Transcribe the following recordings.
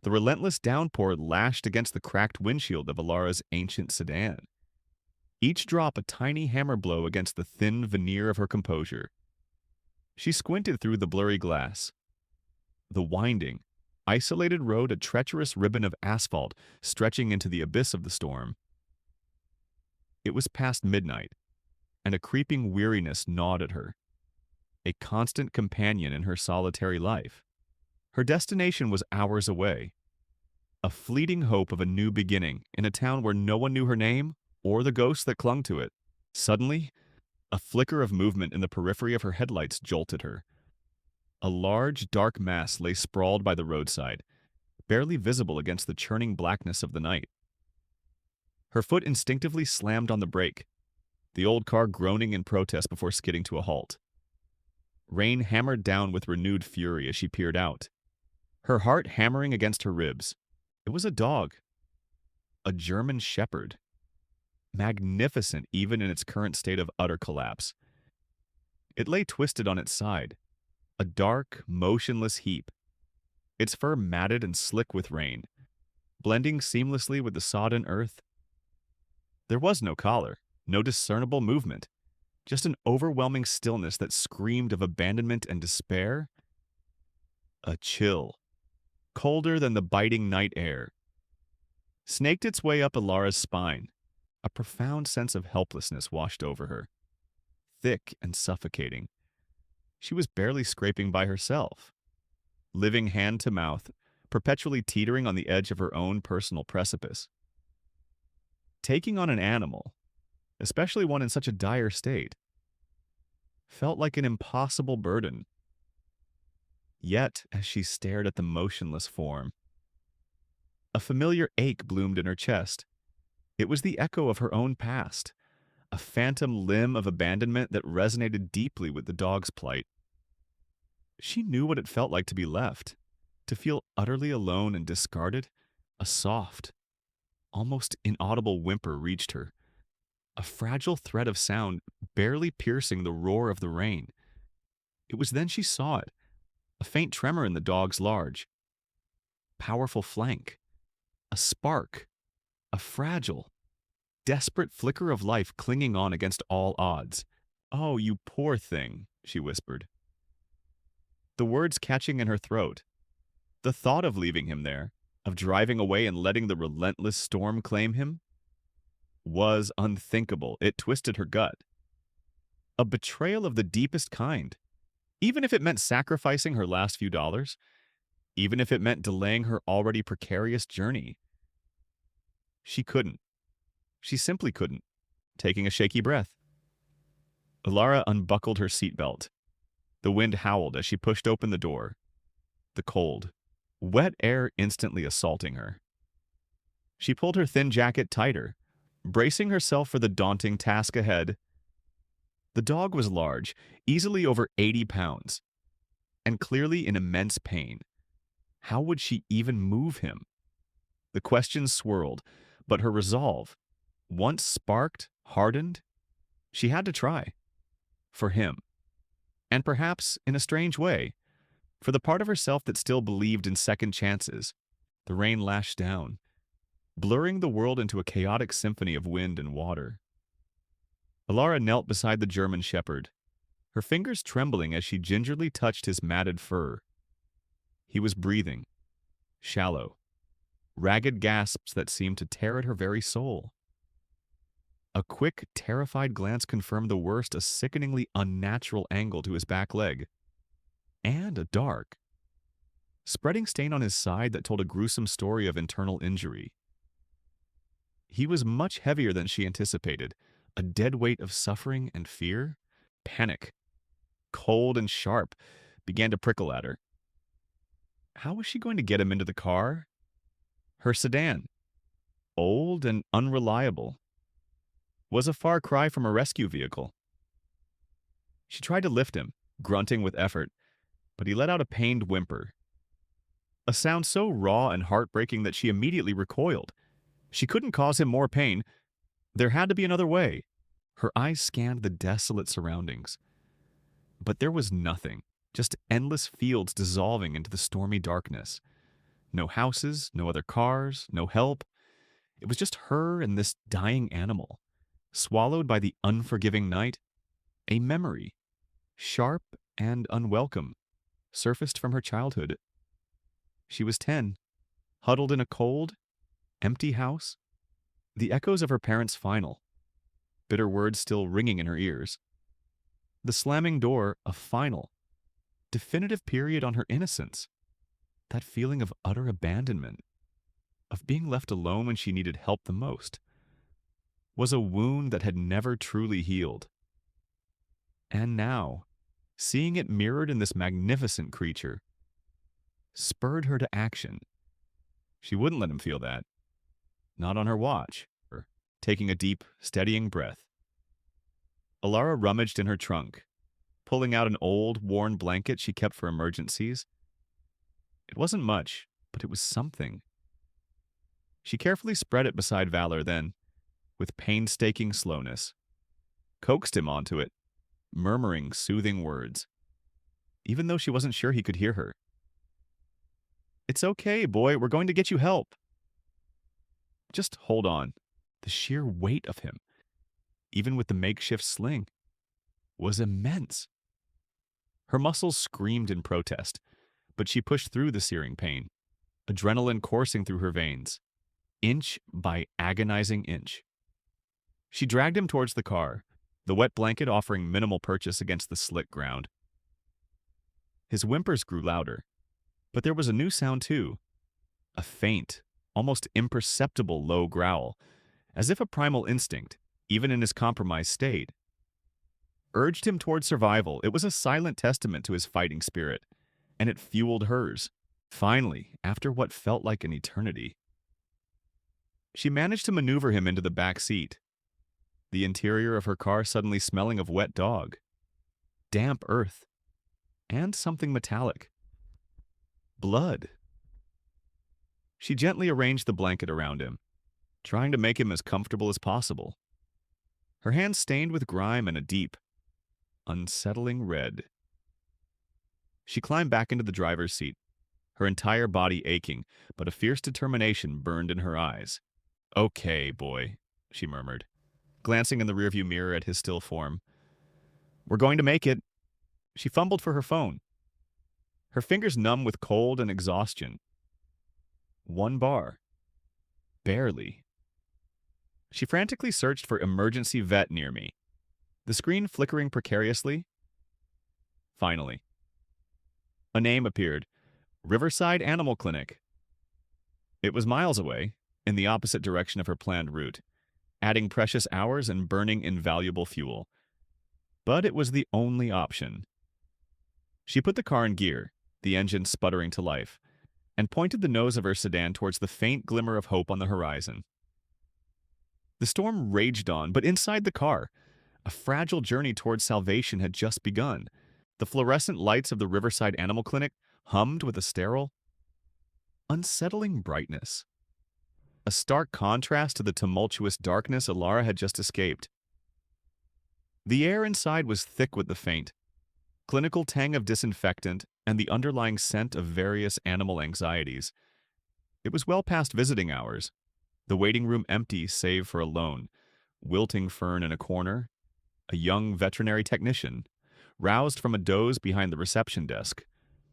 The relentless downpour lashed against the cracked windshield of Alara's ancient sedan, each drop a tiny hammer blow against the thin veneer of her composure. She squinted through the blurry glass. The winding, isolated road a treacherous ribbon of asphalt stretching into the abyss of the storm. It was past midnight, and a creeping weariness gnawed at her, a constant companion in her solitary life. Her destination was hours away, a fleeting hope of a new beginning in a town where no one knew her name or the ghosts that clung to it. Suddenly, a flicker of movement in the periphery of her headlights jolted her. A large, dark mass lay sprawled by the roadside, barely visible against the churning blackness of the night. Her foot instinctively slammed on the brake, the old car groaning in protest before skidding to a halt. Rain hammered down with renewed fury as she peered out, her heart hammering against her ribs. It was a dog, a German shepherd, magnificent even in its current state of utter collapse. It lay twisted on its side, a dark, motionless heap, its fur matted and slick with rain, blending seamlessly with the sodden earth. There was no collar, no discernible movement, just an overwhelming stillness that screamed of abandonment and despair. A chill, colder than the biting night air, snaked its way up Alara's spine. A profound sense of helplessness washed over her, thick and suffocating. She was barely scraping by herself, living hand to mouth, perpetually teetering on the edge of her own personal precipice. Taking on an animal, especially one in such a dire state, felt like an impossible burden. Yet, as she stared at the motionless form, a familiar ache bloomed in her chest. It was the echo of her own past, a phantom limb of abandonment that resonated deeply with the dog's plight. She knew what it felt like to be left, to feel utterly alone and discarded. A soft, almost inaudible whimper reached her, a fragile thread of sound barely piercing the roar of the rain. It was then she saw it, a faint tremor in the dog's large, powerful flank, a spark, a fragile, desperate flicker of life clinging on against all odds. "Oh, you poor thing," she whispered, the words catching in her throat. The thought of leaving him there, of driving away and letting the relentless storm claim him, was unthinkable. It twisted her gut. A betrayal of the deepest kind, even if it meant sacrificing her last few dollars, even if it meant delaying her already precarious journey. She couldn't. She simply couldn't. Taking a shaky breath, Alara unbuckled her seatbelt. The wind howled as she pushed open the door, the cold, wet air instantly assaulting her. She pulled her thin jacket tighter, bracing herself for the daunting task ahead. The dog was large, easily over 80 pounds, and clearly in immense pain. How would she even move him? The questions swirled, but her resolve, once sparked, hardened. She had to try. For him. And perhaps, in a strange way, for the part of herself that still believed in second chances. The rain lashed down, blurring the world into a chaotic symphony of wind and water. Alara knelt beside the German shepherd, her fingers trembling as she gingerly touched his matted fur. He was breathing, shallow, ragged gasps that seemed to tear at her very soul. A quick, terrified glance confirmed the worst, a sickeningly unnatural angle to his back leg. And a dark, spreading stain on his side that told a gruesome story of internal injury. He was much heavier than she anticipated, a dead weight of suffering and fear. Panic, cold and sharp, began to prickle at her. How was she going to get him into the car? Her sedan, old and unreliable, was a far cry from a rescue vehicle. She tried to lift him, grunting with effort, but he let out a pained whimper, a sound so raw and heartbreaking that she immediately recoiled. She couldn't cause him more pain. There had to be another way. Her eyes scanned the desolate surroundings. But there was nothing, just endless fields dissolving into the stormy darkness. No houses, no other cars, no help. It was just her and this dying animal, swallowed by the unforgiving night. A memory, sharp and unwelcome, surfaced from her childhood. She was 10, huddled in a cold, empty house, the echoes of her parents' final, bitter words still ringing in her ears. The slamming door, a final, definitive period on her innocence. That feeling of utter abandonment, of being left alone when she needed help the most, was a wound that had never truly healed. And now, seeing it mirrored in this magnificent creature, spurred her to action. She wouldn't let him feel that. Not on her watch. Taking a deep, steadying breath, Alara rummaged in her trunk, pulling out an old, worn blanket she kept for emergencies. It wasn't much, but it was something. She carefully spread it beside Valor, then, with painstaking slowness, coaxed him onto it, murmuring soothing words, even though she wasn't sure he could hear her. "It's okay, boy, we're going to get you help." Just hold on. The sheer weight of him, even with the makeshift sling, was immense. Her muscles screamed in protest, but she pushed through the searing pain, adrenaline coursing through her veins, inch by agonizing inch. She dragged him towards the car, the wet blanket offering minimal purchase against the slick ground. His whimpers grew louder, but there was a new sound too, a faint, almost imperceptible low growl, as if a primal instinct, even in his compromised state, urged him toward survival. It was a silent testament to his fighting spirit, and it fueled hers. Finally, after what felt like an eternity, she managed to maneuver him into the back seat, the interior of her car suddenly smelling of wet dog, damp earth, and something metallic. Blood. She gently arranged the blanket around him, trying to make him as comfortable as possible. Her hands stained with grime and a deep, unsettling red. She climbed back into the driver's seat, her entire body aching, but a fierce determination burned in her eyes. "Okay, boy," she murmured, glancing in the rearview mirror at his still form. "We're going to make it." She fumbled for her phone, her fingers numb with cold and exhaustion. One bar. Barely. She frantically searched for emergency vet near me, the screen flickering precariously. Finally, a name appeared. Riverside Animal Clinic. It was miles away, in the opposite direction of her planned route, adding precious hours and burning invaluable fuel. But it was the only option. She put the car in gear, the engine sputtering to life, and pointed the nose of her sedan towards the faint glimmer of hope on the horizon. The storm raged on, but inside the car, a fragile journey towards salvation had just begun. The fluorescent lights of the Riverside Animal Clinic hummed with a sterile, unsettling brightness, a stark contrast to the tumultuous darkness Alara had just escaped. The air inside was thick with the faint, clinical tang of disinfectant and the underlying scent of various animal anxieties. It was well past visiting hours, the waiting room empty save for a lone, wilting fern in a corner, a young veterinary technician, roused from a doze behind the reception desk,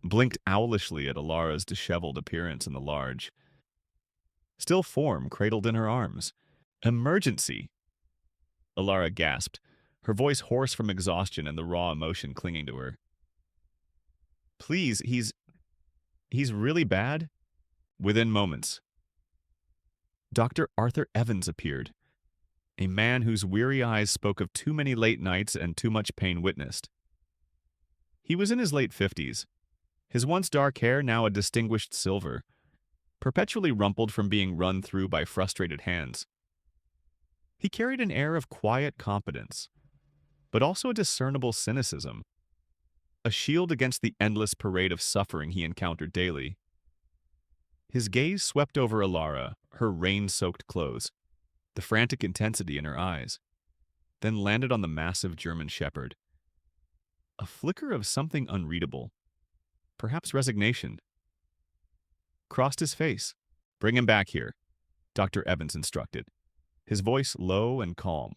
blinked owlishly at Alara's disheveled appearance in the large, still form cradled in her arms. "Emergency!" Alara gasped, her voice hoarse from exhaustion and the raw emotion clinging to her. "Please, he's really bad?" Within moments, Dr. Arthur Evans appeared, a man whose weary eyes spoke of too many late nights and too much pain witnessed. He was in his late 50s, his once dark hair now a distinguished silver, perpetually rumpled from being run through by frustrated hands. He carried an air of quiet competence, but also a discernible cynicism, a shield against the endless parade of suffering he encountered daily. His gaze swept over Alara, her rain-soaked clothes, the frantic intensity in her eyes, then landed on the massive German shepherd. A flicker of something unreadable, perhaps resignation. crossed his face. "Bring him back here," Dr. Evans instructed, his voice low and calm.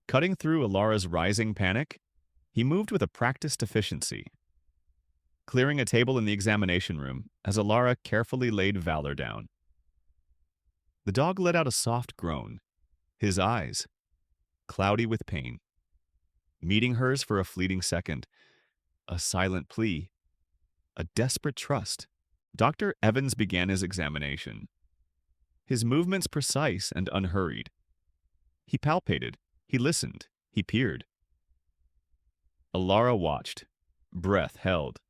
Cutting through Alara's rising panic, he moved with a practiced efficiency, clearing a table in the examination room as Alara carefully laid Valor down. The dog let out a soft groan, his eyes cloudy with pain, meeting hers for a fleeting second, a silent plea, a desperate trust. Dr. Evans began his examination, his movements precise and unhurried. He palpated, he listened, he peered. Alara watched, breath held.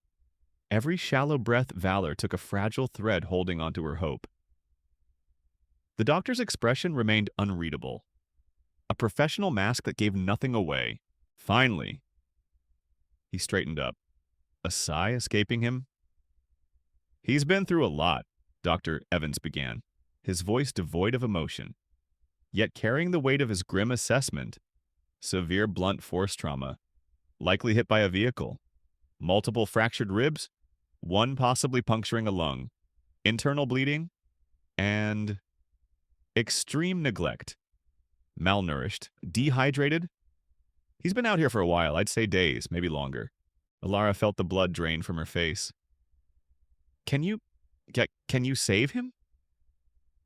Every shallow breath Valor took a fragile thread holding onto her hope. The doctor's expression remained unreadable, a professional mask that gave nothing away. Finally, he straightened up, a sigh escaping him. "He's been through a lot," Dr. Evans began, his voice devoid of emotion, yet carrying the weight of his grim assessment. Severe blunt force trauma, likely hit by a vehicle, multiple fractured ribs, one possibly puncturing a lung, internal bleeding, and extreme neglect. Malnourished, dehydrated. He's been out here for a while, I'd say days, maybe longer. Alara felt the blood drain from her face. Can you save him?"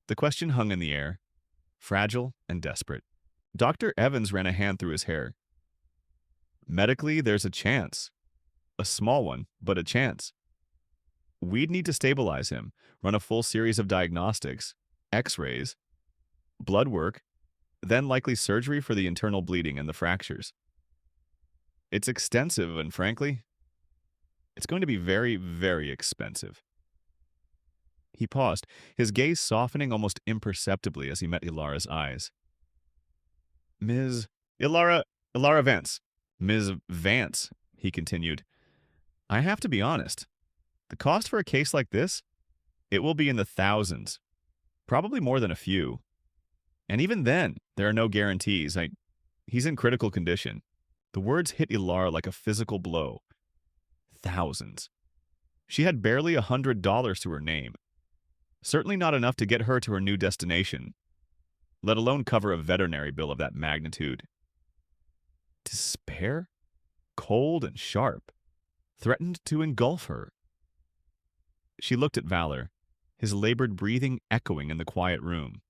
The question hung in the air, fragile and desperate. Dr. Evans ran a hand through his hair. "Medically, there's a chance. A small one, but a chance. We'd need to stabilize him, run a full series of diagnostics, x-rays, blood work, then likely surgery for the internal bleeding and the fractures. It's extensive, and frankly, it's going to be very, very expensive." He paused, his gaze softening almost imperceptibly as he met Ilara's eyes. "Ms. Ilara Vance. Ms. Vance," he continued. "I have to be honest. The cost for a case like this, it will be in the thousands. Probably more than a few. And even then, there are no guarantees. He's in critical condition." The words hit Ilara like a physical blow. Thousands. She had barely $100 to her name. Certainly not enough to get her to her new destination, let alone cover a veterinary bill of that magnitude. Despair, cold and sharp, threatened to engulf her. She looked at Valor, his labored breathing echoing in the quiet room,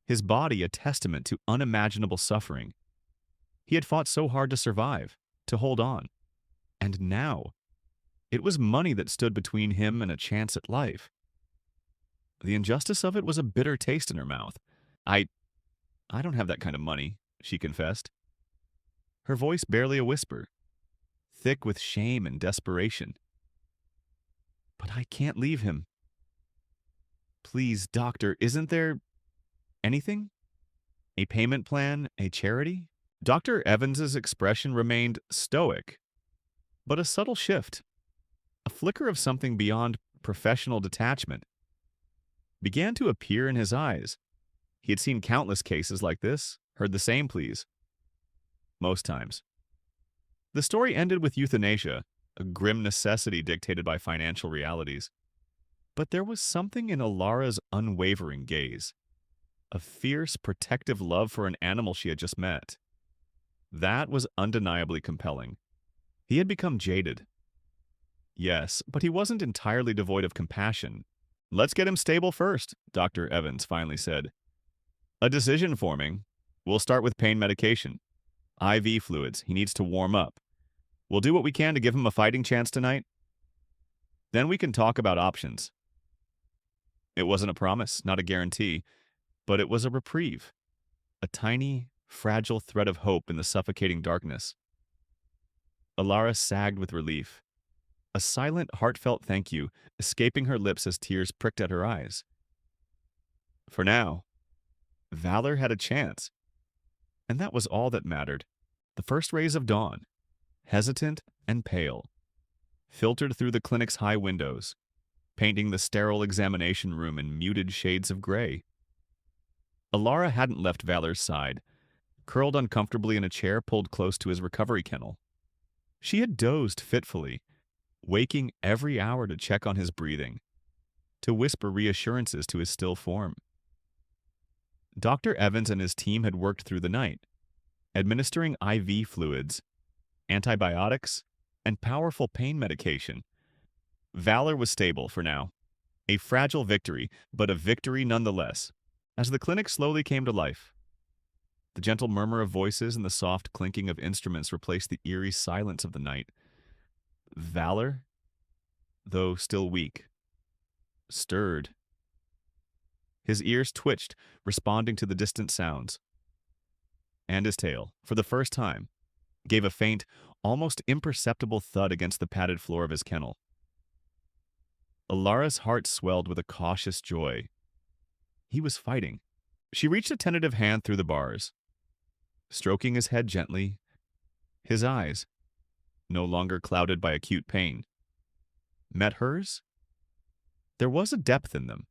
his body a testament to unimaginable suffering. He had fought so hard to survive, to hold on. And now, it was money that stood between him and a chance at life. The injustice of it was a bitter taste in her mouth. I don't have that kind of money," she confessed, her voice barely a whisper, thick with shame and desperation. "But I can't leave him. Please, doctor, isn't there anything? A payment plan, a charity?" Dr. Evans's expression remained stoic, but a subtle shift, a flicker of something beyond professional detachment, began to appear in his eyes. He had seen countless cases like this, heard the same pleas. Most times. The story ended with euthanasia, a grim necessity dictated by financial realities. But there was something in Alara's unwavering gaze, a fierce, protective love for an animal she had just met. That was undeniably compelling. He had become jaded. Yes, but he wasn't entirely devoid of compassion. "Let's get him stable first," Dr. Evans finally said. "A decision forming. We'll start with pain medication. IV fluids. He needs to warm up. We'll do what we can to give him a fighting chance tonight. Then we can talk about options." It wasn't a promise, not a guarantee, but it was a reprieve. A tiny, fragile thread of hope in the suffocating darkness. Alara sagged with relief, a silent, heartfelt thank you escaping her lips as tears pricked at her eyes. For now, Valor had a chance, and that was all that mattered. The first rays of dawn, hesitant and pale, filtered through the clinic's high windows, painting the sterile examination room in muted shades of gray. Alara hadn't left Valor's side, curled uncomfortably in a chair pulled close to his recovery kennel. She had dozed fitfully, waking every hour to check on his breathing, to whisper reassurances to his still form. Dr. Evans and his team had worked through the night, administering IV fluids, antibiotics, and powerful pain medication. Valor was stable for now. A fragile victory, but a victory nonetheless. As the clinic slowly came to life, the gentle murmur of voices and the soft clinking of instruments replaced the eerie silence of the night. Valor, though still weak, stirred. His ears twitched, responding to the distant sounds. And his tail, for the first time, gave a faint, almost imperceptible thud against the padded floor of his kennel. Alara's heart swelled with a cautious joy. He was fighting. She reached a tentative hand through the bars, stroking his head gently, his eyes, no longer clouded by acute pain, met hers. There was a depth in them,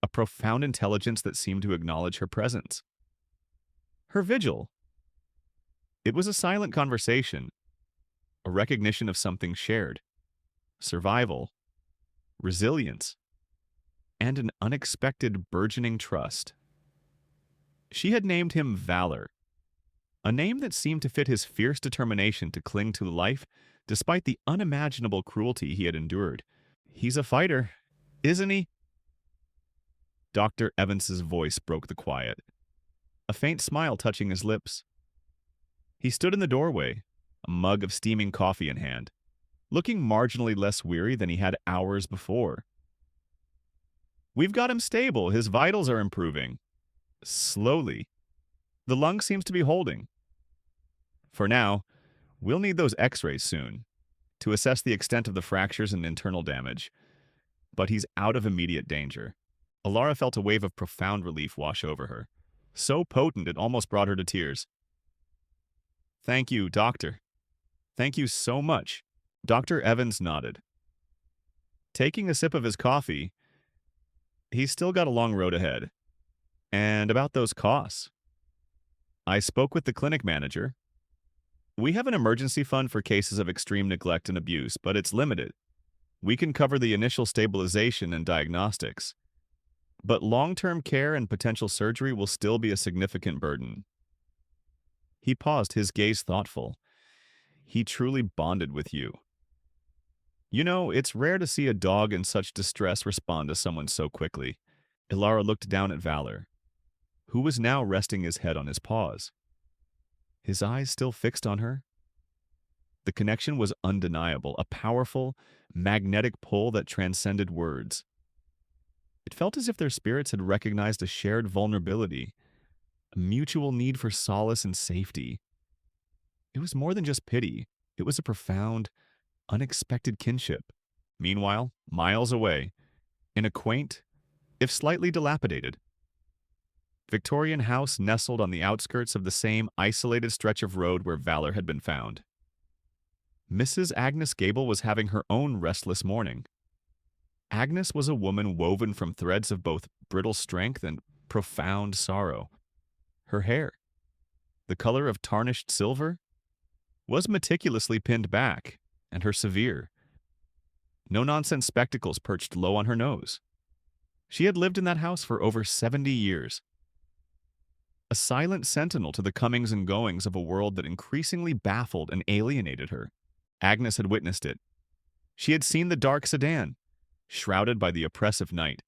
a profound intelligence that seemed to acknowledge her presence. Her vigil. It was a silent conversation, a recognition of something shared, survival, resilience, and an unexpected burgeoning trust. She had named him Valor, a name that seemed to fit his fierce determination to cling to life despite the unimaginable cruelty he had endured. "He's a fighter, isn't he?" Dr. Evans's voice broke the quiet, a faint smile touching his lips. He stood in the doorway, a mug of steaming coffee in hand, looking marginally less weary than he had hours before. "We've got him stable. His vitals are improving. Slowly. The lung seems to be holding. For now, we'll need those x-rays soon to assess the extent of the fractures and internal damage. But he's out of immediate danger." Alara felt a wave of profound relief wash over her, so potent it almost brought her to tears. "Thank you, Doctor. Thank you so much." Dr. Evans nodded. Taking a sip of his coffee, he's still got a long road ahead. "And about those costs. I spoke with the clinic manager. We have an emergency fund for cases of extreme neglect and abuse, but it's limited. We can cover the initial stabilization and diagnostics, but long-term care and potential surgery will still be a significant burden." He paused, his gaze thoughtful. "He truly bonded with you. You know, it's rare to see a dog in such distress respond to someone so quickly." Alara looked down at Valor, who was now resting his head on his paws, his eyes still fixed on her. The connection was undeniable, a powerful, magnetic pull that transcended words. It felt as if their spirits had recognized a shared vulnerability, a mutual need for solace and safety. It was more than just pity. It was a profound, unexpected kinship. Meanwhile, miles away, in a quaint, if slightly dilapidated, Victorian house nestled on the outskirts of the same isolated stretch of road where Valor had been found, Mrs. Agnes Gable was having her own restless morning. Agnes was a woman woven from threads of both brittle strength and profound sorrow. Her hair, the color of tarnished silver, was meticulously pinned back, and her severe, no-nonsense spectacles perched low on her nose. She had lived in that house for over 70 years. A silent sentinel to the comings and goings of a world that increasingly baffled and alienated her. Agnes had witnessed it. She had seen the dark sedan, shrouded by the oppressive night,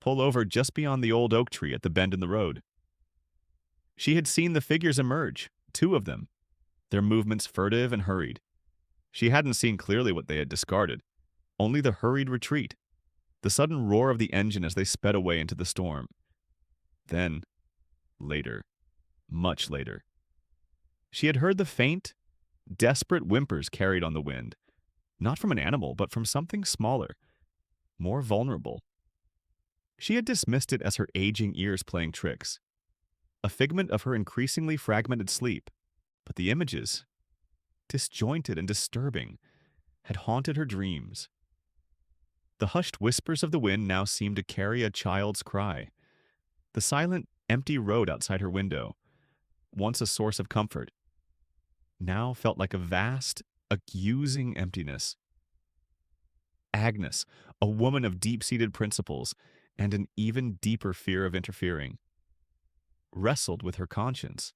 pull over just beyond the old oak tree at the bend in the road. She had seen the figures emerge, 2 of them, their movements furtive and hurried. She hadn't seen clearly what they had discarded, only the hurried retreat, the sudden roar of the engine as they sped away into the storm. Then, later, much later, she had heard the faint, desperate whimpers carried on the wind, not from an animal, but from something smaller, more vulnerable. She had dismissed it as her aging ears playing tricks, a figment of her increasingly fragmented sleep, but the images, disjointed and disturbing, had haunted her dreams. The hushed whispers of the wind now seemed to carry a child's cry. The silent, empty road outside her window, once a source of comfort, now felt like a vast, accusing emptiness. Agnes, a woman of deep-seated principles and an even deeper fear of interfering, wrestled with her conscience.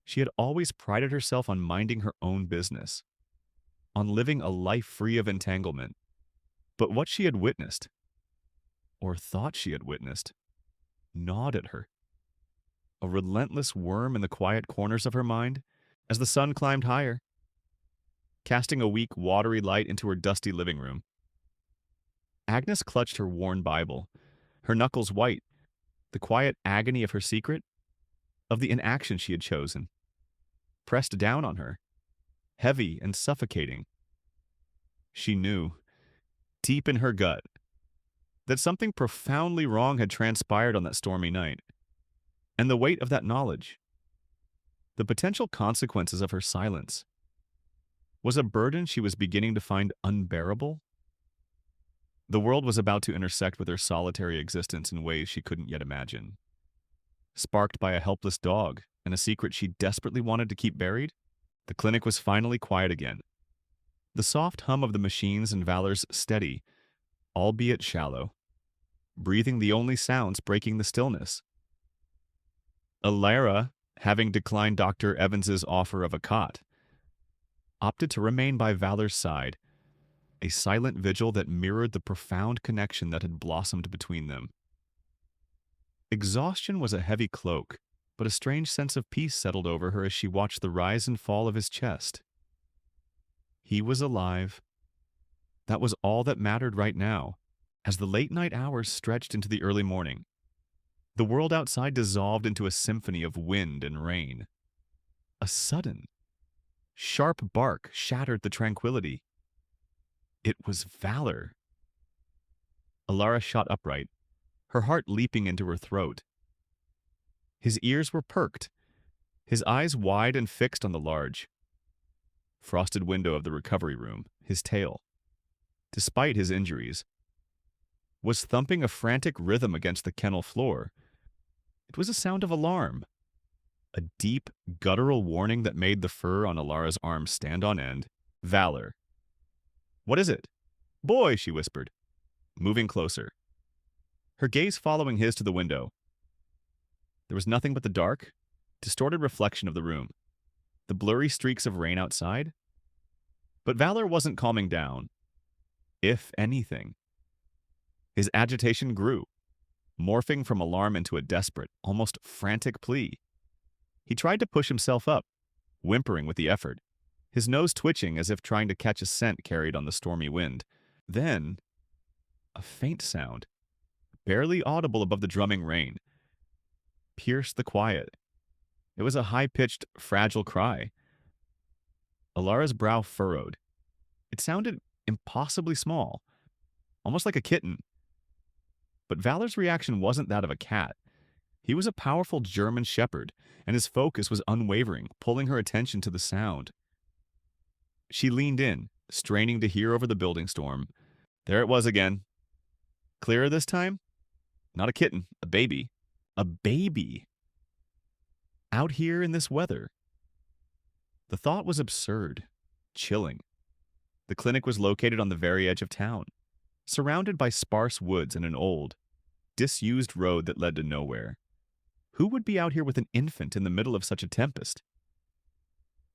She had always prided herself on minding her own business, on living a life free of entanglement. But what she had witnessed, or thought she had witnessed, gnawed at her. A relentless worm in the quiet corners of her mind as the sun climbed higher, casting a weak, watery light into her dusty living room. Agnes clutched her worn Bible, her knuckles white, the quiet agony of her secret, of the inaction she had chosen, pressed down on her, heavy and suffocating. She knew, deep in her gut, that something profoundly wrong had transpired on that stormy night, and the weight of that knowledge, the potential consequences of her silence, was a burden she was beginning to find unbearable. The world was about to intersect with her solitary existence in ways she couldn't yet imagine. Sparked by a helpless dog and a secret she desperately wanted to keep buried, the clinic was finally quiet again. The soft hum of the machines and Valor's steady, albeit shallow, breathing the only sounds breaking the stillness. Alara, having declined Dr. Evans's offer of a cot, opted to remain by Valor's side, a silent vigil that mirrored the profound connection that had blossomed between them. Exhaustion was a heavy cloak, but a strange sense of peace settled over her as she watched the rise and fall of his chest. He was alive. That was all that mattered right now, as the late-night hours stretched into the early morning. The world outside dissolved into a symphony of wind and rain. A sudden, sharp bark shattered the tranquility. It was Valor. Alara shot upright, her heart leaping into her throat. His ears were perked, his eyes wide and fixed on the large, frosted window of the recovery room. His tail, despite his injuries, was thumping a frantic rhythm against the kennel floor. It was a sound of alarm, a deep, guttural warning that made the fur on Alara's arms stand on end. Valor. "What is it?" "Boy," she whispered, moving closer, her gaze following his to the window. There was nothing but the dark, distorted reflection of the room, the blurry streaks of rain outside. But Valor wasn't calming down. If anything, his agitation grew, morphing from alarm into a desperate, almost frantic plea. He tried to push himself up, whimpering with the effort, his nose twitching as if trying to catch a scent carried on the stormy wind. Then, a faint sound, barely audible above the drumming rain, pierced the quiet. It was a high-pitched, fragile cry. Alara's brow furrowed. It sounded impossibly small, almost like a kitten. But Valor's reaction wasn't that of a cat. He was a powerful German shepherd, and his focus was unwavering, pulling her attention to the sound. She leaned in, straining to hear over the building storm. There it was again. Clearer this time? Not a kitten, a baby. A baby! Out here in this weather. The thought was absurd, chilling. The clinic was located on the very edge of town, surrounded by sparse woods and an old, disused road that led to nowhere. Who would be out here with an infant in the middle of such a tempest?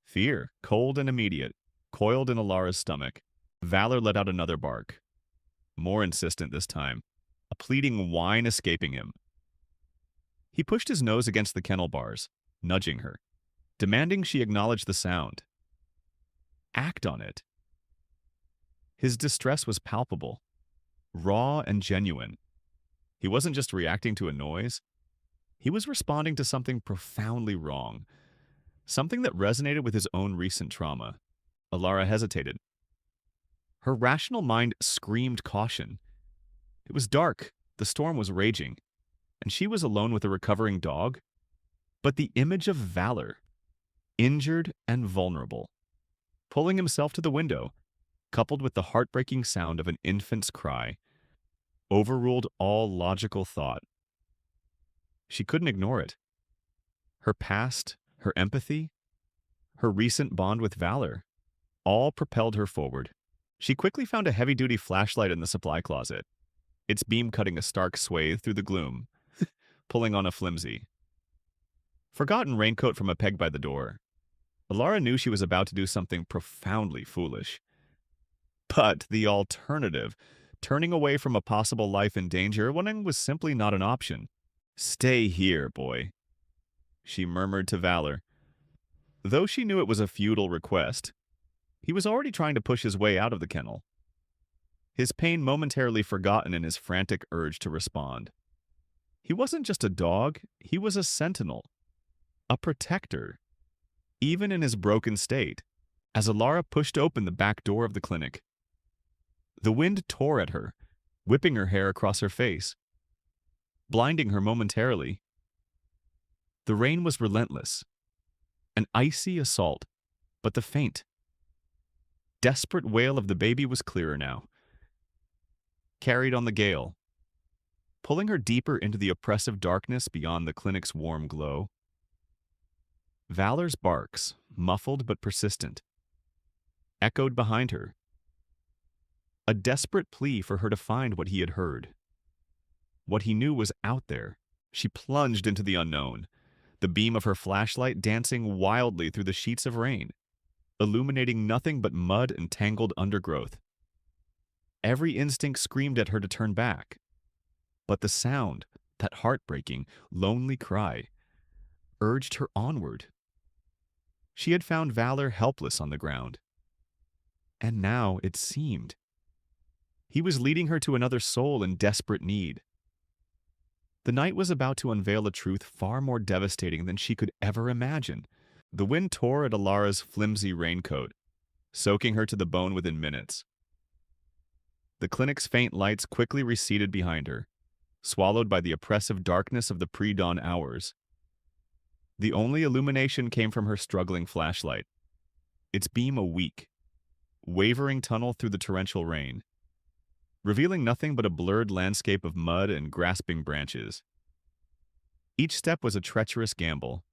Fear, cold and immediate, coiled in Alara's stomach. Valor let out another bark, more insistent this time, a pleading whine escaping him. He pushed his nose against the kennel bars, nudging her, demanding she acknowledge the sound. Act on it. His distress was palpable, raw and genuine. He wasn't just reacting to a noise. He was responding to something profoundly wrong, something that resonated with his own recent trauma. Alara hesitated. Her rational mind screamed caution. It was dark, the storm was raging, and she was alone with a recovering dog. But the image of Valor, injured and vulnerable, pulling himself to the window, coupled with the heartbreaking sound of an infant's cry, overruled all logical thought. She couldn't ignore it. Her past, her empathy, her recent bond with Valor, all propelled her forward. She quickly found a heavy-duty flashlight in the supply closet, its beam cutting a stark swathe through the gloom, pulling on a flimsy, forgotten raincoat from a peg by the door. Alara knew she was about to do something profoundly foolish. But the alternative, turning away from a possible life in danger, was simply not an option. "Stay here, boy," she murmured to Valor. Though she knew it was a futile request, he was already trying to push his way out of the kennel, his pain momentarily forgotten in his frantic urge to respond. He wasn't just a dog, he was a sentinel, a protector, even in his broken state. As Alara pushed open the back door of the clinic, the wind tore at her, whipping her hair across her face, blinding her momentarily. The rain was relentless, an icy assault, but the faint, desperate wail of the baby was clearer now, carried on the gale, pulling her deeper into the oppressive darkness beyond the clinic's warm glow. Valor's barks, muffled but persistent, echoed behind her, a desperate plea for her to find what he had heard. What he knew was out there. She plunged into the unknown, the beam of her flashlight dancing wildly through the sheets of rain, illuminating nothing but mud and tangled undergrowth. Every instinct screamed at her to turn back, but the sound, that heartbreaking, lonely cry, urged her onward. She had found Valor helpless on the ground, and now, it seemed, he was leading her to another soul in desperate need. The night was about to unveil a truth far more devastating than she could ever imagine. The wind tore at Alara's flimsy raincoat, soaking her to the bone within minutes. The clinic's faint lights quickly receded behind her, swallowed by the oppressive darkness of the pre-dawn hours. The only illumination came from her struggling flashlight, its beam a weak, wavering tunnel through the torrential rain, revealing nothing but a blurred landscape of mud and grasping branches. Each step was a treacherous gamble,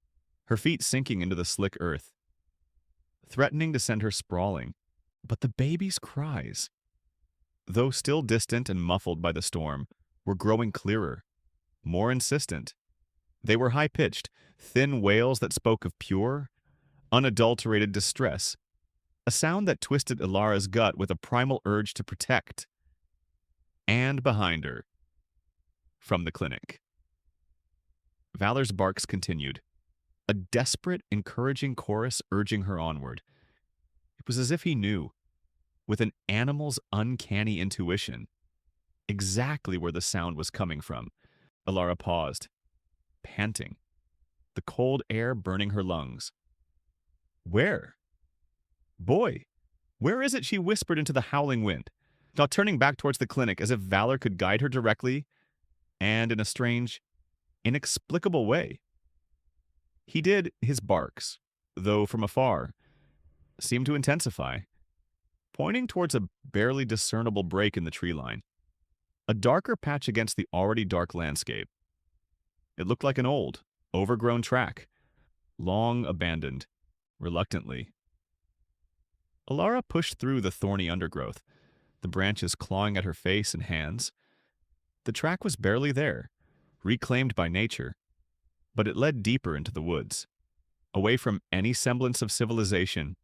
her feet sinking into the slick earth, threatening to send her sprawling. But the baby's cries, though still distant and muffled by the storm, were growing clearer, more insistent. They were high-pitched, thin wails that spoke of pure, unadulterated distress, a sound that twisted Alara's gut with a primal urge to protect. And behind her, from the clinic, Valor's barks continued, a desperate, encouraging chorus urging her onward. It was as if he knew, with an animal's uncanny intuition, exactly where the sound was coming from. Alara paused, panting, the cold air burning her lungs. "Where? Boy, where is it?" she whispered into the howling wind, now turning back towards the clinic as if Valor could guide her directly and in a strange, inexplicable way. He did. His barks, though from afar, seemed to intensify, pointing towards a barely discernible break in the tree line, a darker patch against the already dark landscape. It looked like an old, overgrown track, long abandoned, reluctantly. Alara pushed through the thorny undergrowth, the branches clawing at her face and hands. The track was barely there, reclaimed by nature, but it led deeper into the woods, away from any semblance of civilization.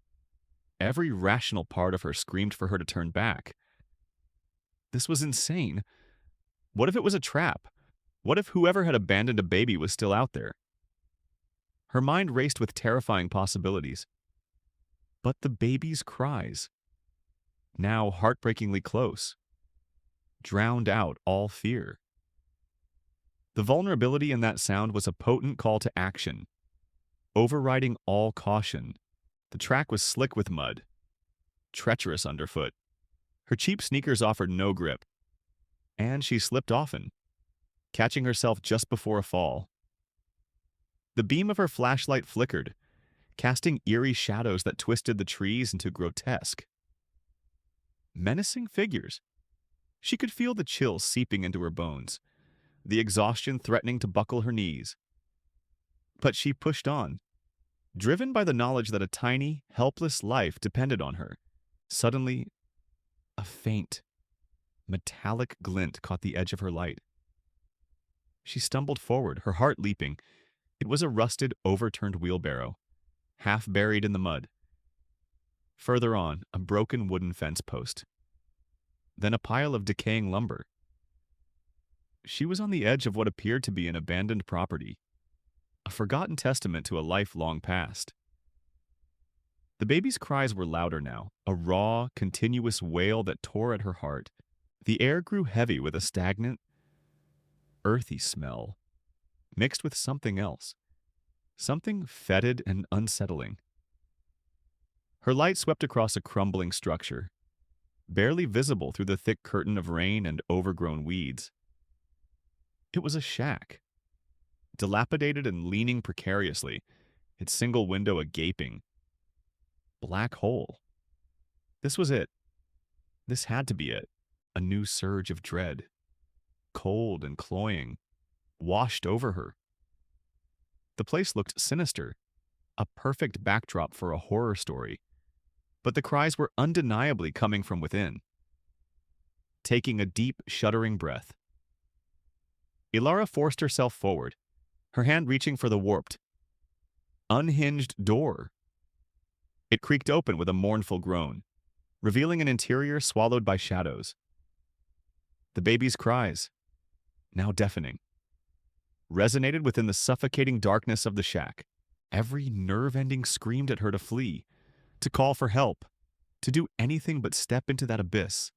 Every rational part of her screamed for her to turn back. This was insane. What if it was a trap? What if whoever had abandoned a baby was still out there? Her mind raced with terrifying possibilities. But the baby's cries, now heartbreakingly close, drowned out all fear. The vulnerability in that sound was a potent call to action, overriding all caution. The track was slick with mud, treacherous underfoot. Her cheap sneakers offered no grip, and she slipped often, catching herself just before a fall. The beam of her flashlight flickered, casting eerie shadows that twisted the trees into grotesque, menacing figures. She could feel the chill seeping into her bones, the exhaustion threatening to buckle her knees. But she pushed on, driven by the knowledge that a tiny, helpless life depended on her. Suddenly, A faint, metallic glint caught the edge of her light. She stumbled forward, her heart leaping. It was a rusted, overturned wheelbarrow, half buried in the mud. Further on, a broken wooden fence post. Then a pile of decaying lumber. She was on the edge of what appeared to be an abandoned property, a forgotten testament to a life long past. The baby's cries were louder now, a raw, continuous wail that tore at her heart. The air grew heavy with a stagnant, earthy smell, mixed with something else, something fetid and unsettling. Her light swept across a crumbling structure, barely visible through the thick curtain of rain and overgrown weeds. It was a shack, dilapidated and leaning precariously, its single window a gaping black hole. This was it. This had to be it. A new surge of dread, cold and cloying, washed over her. The place looked sinister, a perfect backdrop for a horror story, but the cries were undeniably coming from within. Taking a deep, shuddering breath, Ilara forced herself forward, her hand reaching for the warped, unhinged door. It creaked open with a mournful groan, revealing an interior swallowed by shadows. The baby's cries, now deafening, resonated within the suffocating darkness of the shack. Every nerve ending screamed at her to flee, to call for help, to do anything but step into that abyss.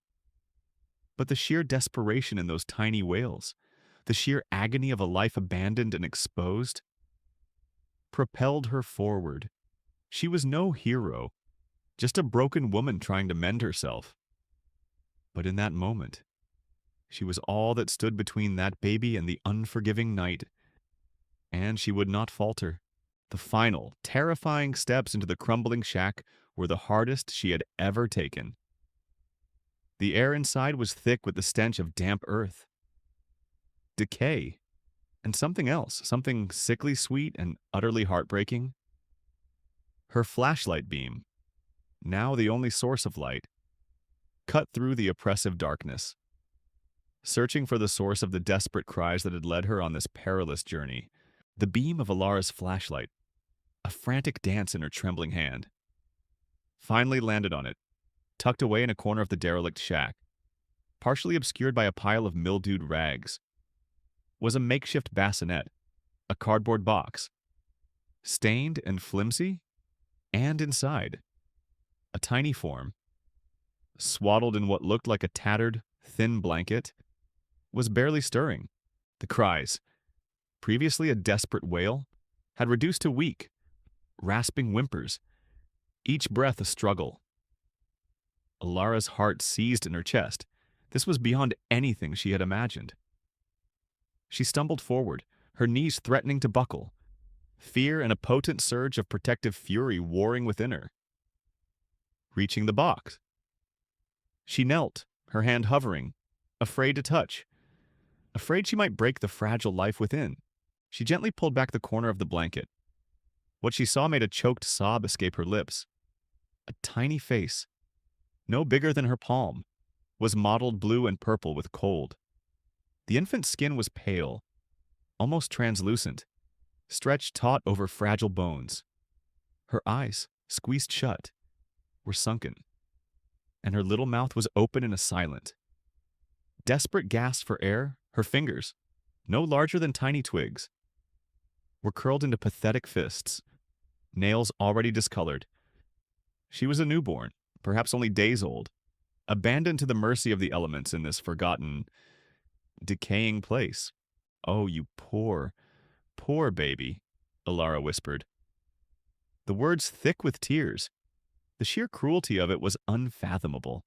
But the sheer desperation in those tiny wails, the sheer agony of a life abandoned and exposed, propelled her forward. She was no hero, just a broken woman trying to mend herself. But in that moment, she was all that stood between that baby and the unforgiving night, and she would not falter. The final, terrifying steps into the crumbling shack were the hardest she had ever taken. The air inside was thick with the stench of damp earth, decay, and something else, something sickly sweet and utterly heartbreaking. Her flashlight beam, now the only source of light, cut through the oppressive darkness, searching for the source of the desperate cries that had led her on this perilous journey. The beam of Ilara's flashlight, a frantic dance in her trembling hand, finally landed on it, tucked away in a corner of the derelict shack, partially obscured by a pile of mildewed rags, was a makeshift bassinet, a cardboard box, stained and flimsy, and inside, a tiny form, swaddled in what looked like a tattered, thin blanket, was barely stirring. The cries, previously a desperate wail, had reduced to weak, rasping whimpers, each breath a struggle. Ilara's heart seized in her chest. This was beyond anything she had imagined. She stumbled forward, her knees threatening to buckle, fear and a potent surge of protective fury warring within her. Reaching the box, she knelt, her hand hovering, afraid to touch, afraid she might break the fragile life within. She gently pulled back the corner of the blanket. What she saw made a choked sob escape her lips. A tiny face, no bigger than her palm, was mottled blue and purple with cold. The infant's skin was pale, almost translucent, stretched taut over fragile bones. Her eyes, squeezed shut, were sunken, and her little mouth was open in a silent, desperate gasp for air. Her fingers, no larger than tiny twigs, were curled into pathetic fists, nails already discolored. She was a newborn, perhaps only days old, abandoned to the mercy of the elements in this forgotten, decaying place. "Oh, you poor, poor baby," Ilara whispered. The words thick with tears. The sheer cruelty of it was unfathomable.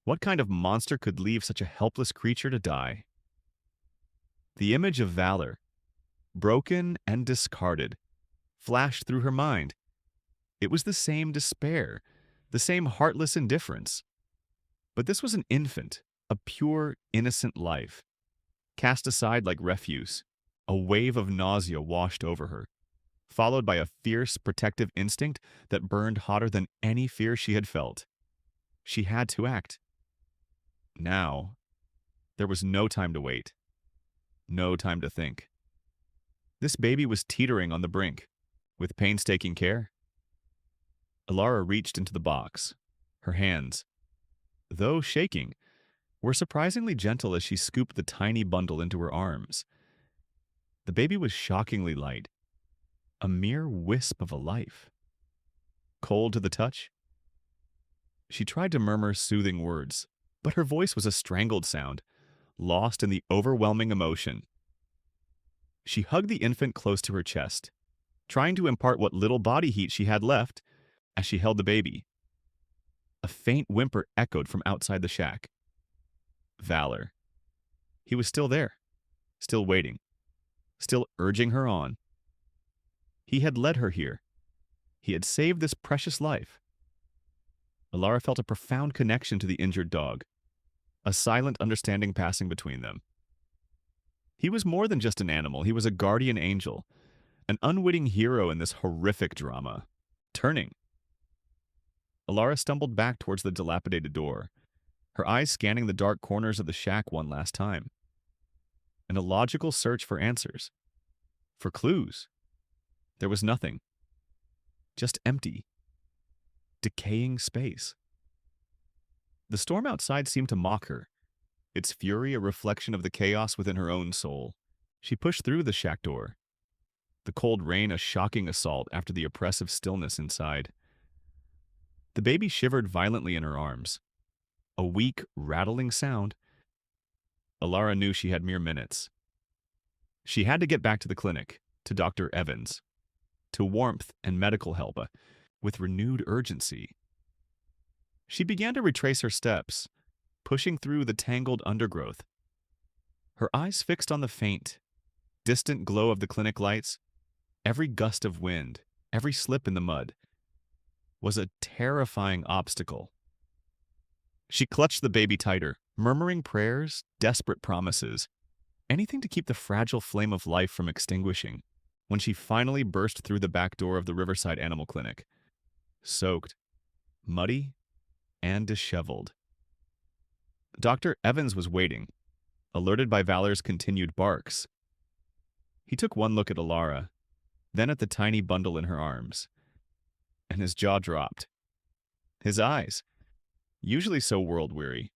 What kind of monster could leave such a helpless creature to die? The image of valor, broken and discarded, flashed through her mind. It was the same despair, the same heartless indifference. But this was an infant, a pure, innocent life, cast aside like refuse. A wave of nausea washed over her, followed by a fierce, protective instinct that burned hotter than any fear she had felt. She had to act. Now, there was no time to wait, no time to think. This baby was teetering on the brink. With painstaking care, Alara reached into the box. Her hands, though shaking, were surprisingly gentle as she scooped the tiny bundle into her arms. The baby was shockingly light, a mere wisp of a life. Cold to the touch, she tried to murmur soothing words, but her voice was a strangled sound, lost in the overwhelming emotion. She hugged the infant close to her chest, trying to impart what little body heat she had left as she held the baby. A faint whimper echoed from outside the shack. Valor. He was still there, still waiting, still urging her on. He had led her here. He had saved this precious life. Alara felt a profound connection to the injured dog, a silent understanding passing between them. He was more than just an animal. He was a guardian angel, an unwitting hero in this horrific drama. Turning, Alara stumbled back towards the dilapidated door, her eyes scanning the dark corners of the shack one last time. In a logical search for answers, for clues, there was nothing. Just empty, decaying space. The storm outside seemed to mock her, its fury a reflection of the chaos within her own soul. She pushed through the shack door, the cold rain a shocking assault after the oppressive stillness inside. The baby shivered violently in her arms. A weak, rattling sound. Alara knew she had mere minutes. She had to get back to the clinic, to Dr. Evans, to warmth and medical help, with renewed urgency. She began to retrace her steps, pushing through the tangled undergrowth. Her eyes fixed on the faint, distant glow of the clinic lights. Every gust of wind, every slip in the mud, was a terrifying obstacle. She clutched the baby tighter, murmuring prayers, desperate promises, anything to keep the fragile flame of life from extinguishing, when she finally burst through the back door of the Riverside Animal Clinic, soaked, muddy, and disheveled. Dr. Evans was waiting, alerted by Valor's continued barks. He took one look at Alara, then at the tiny bundle in her arms, and his jaw dropped. His eyes, usually so world-weary,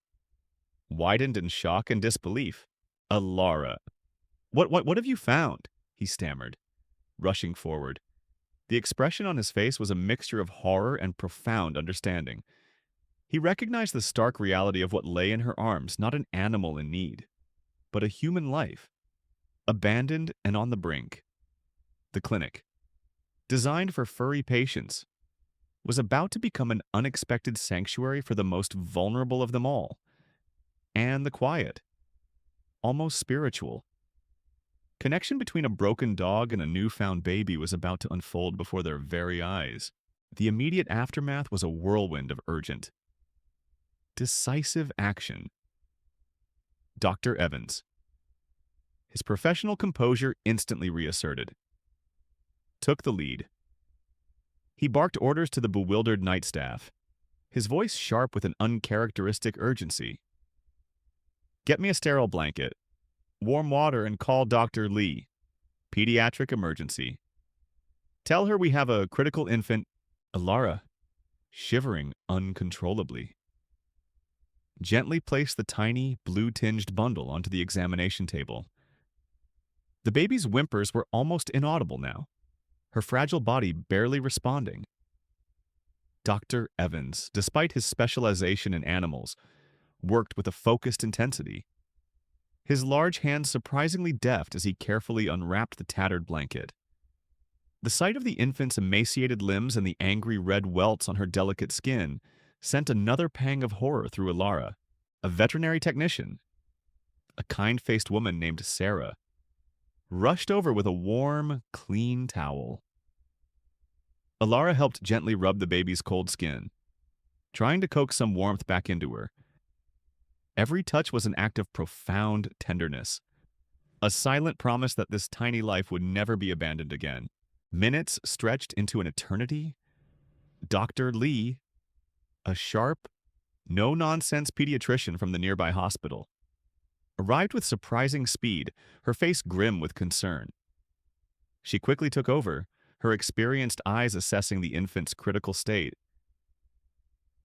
widened in shock and disbelief. Alara, what have you found? He stammered, rushing forward. The expression on his face was a mixture of horror and profound understanding. He recognized the stark reality of what lay in her arms, not an animal in need, but a human life, abandoned and on the brink. The clinic, designed for furry patients, was about to become an unexpected sanctuary for the most vulnerable of them all. And the quiet, almost spiritual connection between a broken dog and a newfound baby was about to unfold before their very eyes. The immediate aftermath was a whirlwind of urgent, decisive action. Dr. Evans, his professional composure instantly reasserted, took the lead. He barked orders to the bewildered night staff, his voice sharp with an uncharacteristic urgency. Get me a sterile blanket, warm water, and call Dr. Lee. Pediatric emergency. Tell her we have a critical infant. Alara, shivering uncontrollably, gently placed the tiny, blue-tinged bundle onto the examination table. The baby's whimpers were almost inaudible now, her fragile body barely responding. Dr. Evans, despite his specialization in animals, worked with a focused intensity. His large hands surprisingly deft as he carefully unwrapped the tattered blanket. The sight of the infant's emaciated limbs and the angry red welts on her delicate skin sent another pang of horror through Alara. A veterinary technician, a kind-faced woman named Sarah, rushed over with a warm, clean towel. Alara helped gently rub the baby's cold skin, trying to coax some warmth back into her. Every touch was an act of profound tenderness, a silent promise that this tiny life would never be abandoned again. Minutes stretched into an eternity. Dr. Lee, a sharp, no-nonsense pediatrician from the nearby hospital, arrived with surprising speed, her face grim with concern. She quickly took over, her experienced eyes assessing the infant's critical state.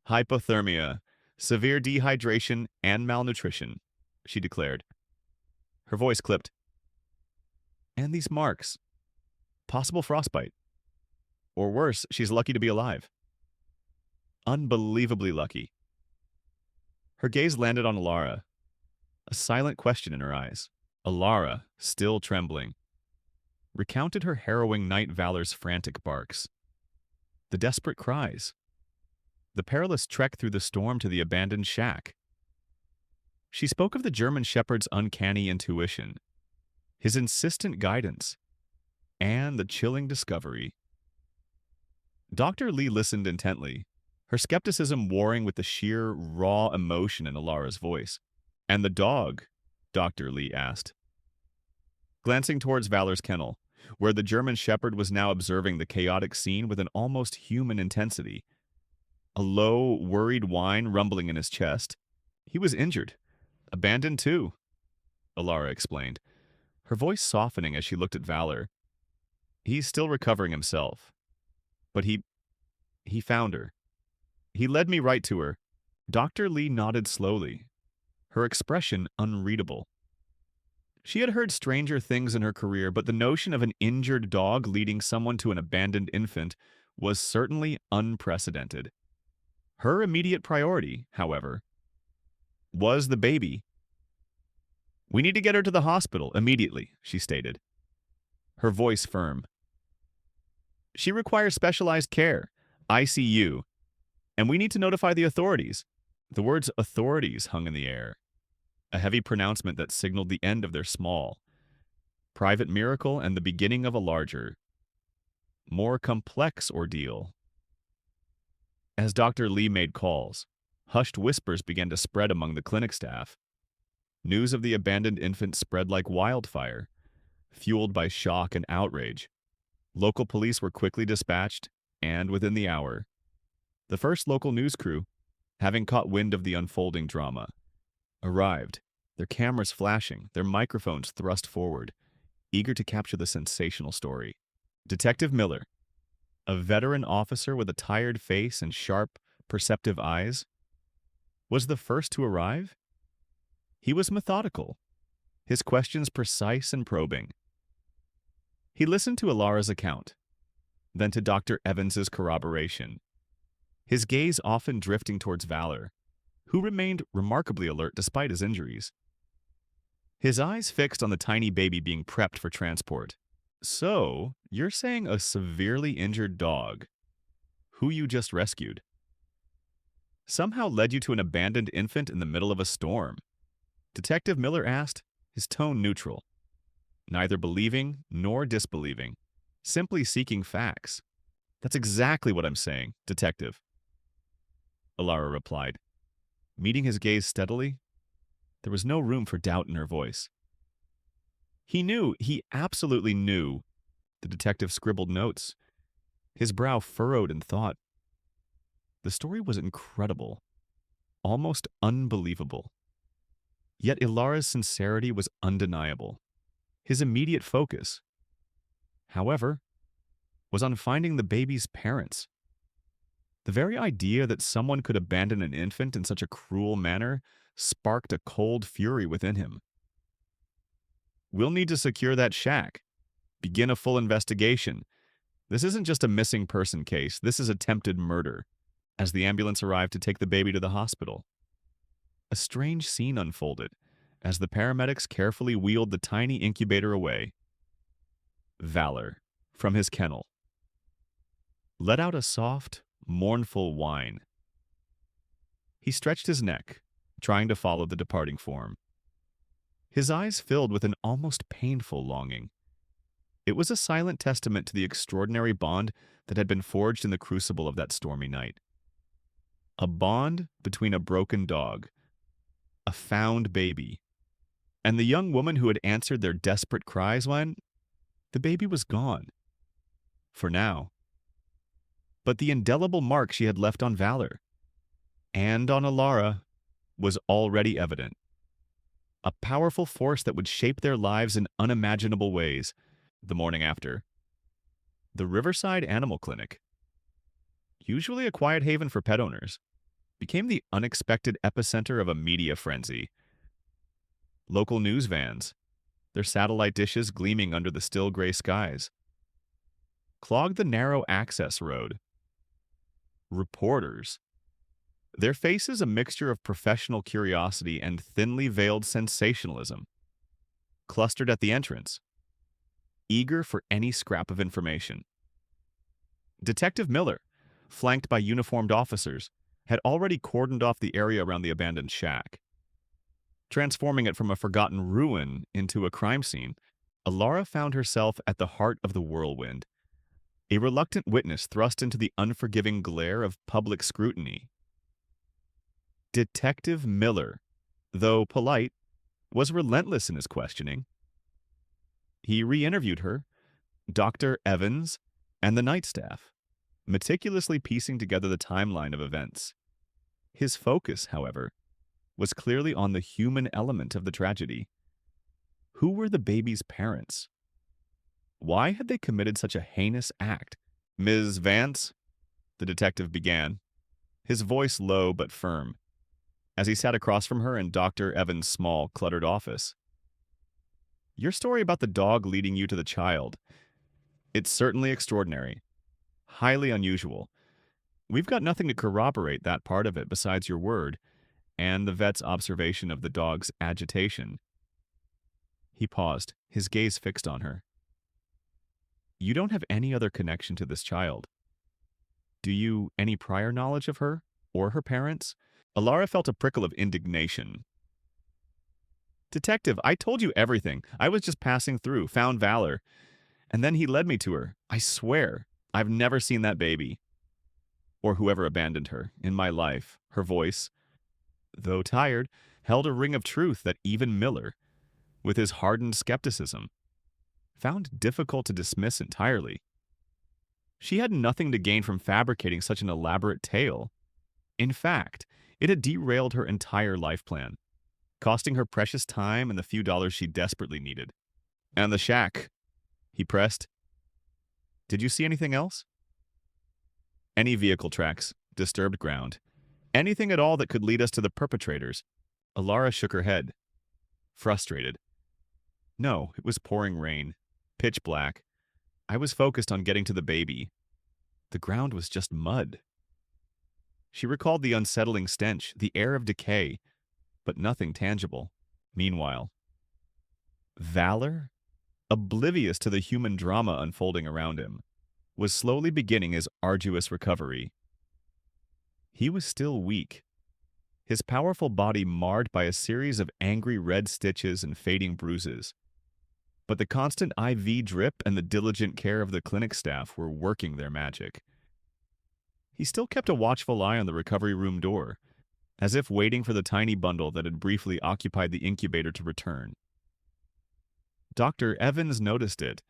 Hypothermia, severe dehydration, and malnutrition, she declared. Her voice clipped. And these marks. Possible frostbite. Or worse, she's lucky to be alive. Unbelievably lucky. Her gaze landed on Alara, a silent question in her eyes. Alara, still trembling, recounted her harrowing night valor's frantic barks, the desperate cries, the perilous trek through the storm to the abandoned shack. She spoke of the German shepherd's uncanny intuition, his insistent guidance, and the chilling discovery. Dr. Lee listened intently, her skepticism warring with the sheer, raw emotion in Alara's voice. And the dog? Dr. Lee asked, glancing towards Valor's kennel, where the German shepherd was now observing the chaotic scene with an almost human intensity. A low, worried whine rumbling in his chest. He was injured. Abandoned too, Alara explained, her voice softening as she looked at Valor. He's still recovering himself. But he found her. He led me right to her. Dr. Lee nodded slowly, her expression unreadable. She had heard stranger things in her career, but the notion of an injured dog leading someone to an abandoned infant was certainly unprecedented. Her immediate priority, however, was the baby. We need to get her to the hospital immediately, she stated, her voice firm. She requires specialized care, ICU, and we need to notify the authorities. The words authorities hung in the air, a heavy pronouncement that signaled the end of their small, private miracle and the beginning of a larger, more complex ordeal. As Dr. Lee made calls, hushed whispers began to spread among the clinic staff. News of the abandoned infant spread like wildfire, fueled by shock and outrage. Local police were quickly dispatched, and within the hour, the first local news crew, having caught wind of the unfolding drama, arrived, their cameras flashing, their microphones thrust forward, eager to capture the sensational story. Detective Miller, a veteran officer with a tired face and sharp, perceptive eyes, was the first to arrive. He was methodical, his questions precise and probing. He listened to Alara's account, then to Dr. Evans's corroboration, his gaze often drifting towards Valor, who remained remarkably alert despite his injuries. His eyes fixed on the tiny baby being prepped for transport. So, you're saying a severely injured dog, who you just rescued, somehow led you to an abandoned infant in the middle of a storm? Detective Miller asked, his tone neutral, neither believing nor disbelieving, simply seeking facts. That's exactly what I'm saying, Detective, Alara replied, meeting his gaze steadily. There was no room for doubt in her voice. He absolutely knew. The detective scribbled notes, his brow furrowed in thought. The story was incredible, almost unbelievable. Yet Ilara's sincerity was undeniable. His immediate focus, however, was on finding the baby's parents. The very idea that someone could abandon an infant in such a cruel manner sparked a cold fury within him. We'll need to secure that shack, begin a full investigation. This isn't just a missing person case, this is attempted murder, as the ambulance arrived to take the baby to the hospital. A strange scene unfolded as the paramedics carefully wheeled the tiny incubator away. Valor, from his kennel, let out a soft, mournful whine. He stretched his neck, trying to follow the departing form. His eyes filled with an almost painful longing. It was a silent testament to the extraordinary bond that had been forged in the crucible of that stormy night. A bond between a broken dog, a found baby, and the young woman who had answered their desperate cries when the baby was gone. For now. But the indelible mark she had left on Valor, and on Alara was already evident, a powerful force that would shape their lives in unimaginable ways. The morning after, the Riverside Animal Clinic, usually a quiet haven for pet owners, became the unexpected epicenter of a media frenzy. Local news vans, their satellite dishes gleaming under the still gray skies, clogged the narrow access road. Reporters, their faces a mixture of professional curiosity and thinly veiled sensationalism, clustered at the entrance, eager for any scrap of information. Detective Miller, flanked by uniformed officers, had already cordoned off the area around the abandoned shack, transforming it from a forgotten ruin into a crime scene. Alara found herself at the heart of the whirlwind, a reluctant witness thrust into the unforgiving glare of public scrutiny. Detective Miller, though polite, was relentless in his questioning. He re-interviewed her, Dr. Evans, and the night staff, meticulously piecing together the timeline of events. His focus, however, was clearly on the human element of the tragedy. Who were the baby's parents? Why had they committed such a heinous act? Ms. Vance, the detective began, his voice low but firm, as he sat across from her in Dr. Evans' small, cluttered office. Your story about the dog leading you to the child, it's certainly extraordinary, highly unusual. We've got nothing to corroborate that part of it besides your word and the vet's observation of the dog's agitation. He paused, his gaze fixed on her. You don't have any other connection to this child. Do you any prior knowledge of her or her parents? Alara felt a prickle of indignation. Detective, I told you everything. I was just passing through, found Valor, and then he led me to her. I swear, I've never seen that baby, or whoever abandoned her, in my life. Her voice, though tired, held a ring of truth that even Miller, with his hardened skepticism, found difficult to dismiss entirely. She had nothing to gain from fabricating such an elaborate tale. In fact, it had derailed her entire life plan, costing her precious time and the few dollars she desperately needed. And the shack, he pressed. Did you see anything else? Any vehicle tracks, disturbed ground, anything at all that could lead us to the perpetrators. Alara shook her head, frustrated. No, it was pouring rain, pitch black. I was focused on getting to the baby. The ground was just mud. She recalled the unsettling stench, the air of decay, but nothing tangible. Meanwhile, Valor, oblivious to the human drama unfolding around him, was slowly beginning his arduous recovery. He was still weak, his powerful body marred by a series of angry red stitches and fading bruises. But the constant IV drip and the diligent care of the clinic staff were working their magic. He still kept a watchful eye on the recovery room door, as if waiting for the tiny bundle that had briefly occupied the incubator to return. Dr. Evans noticed it,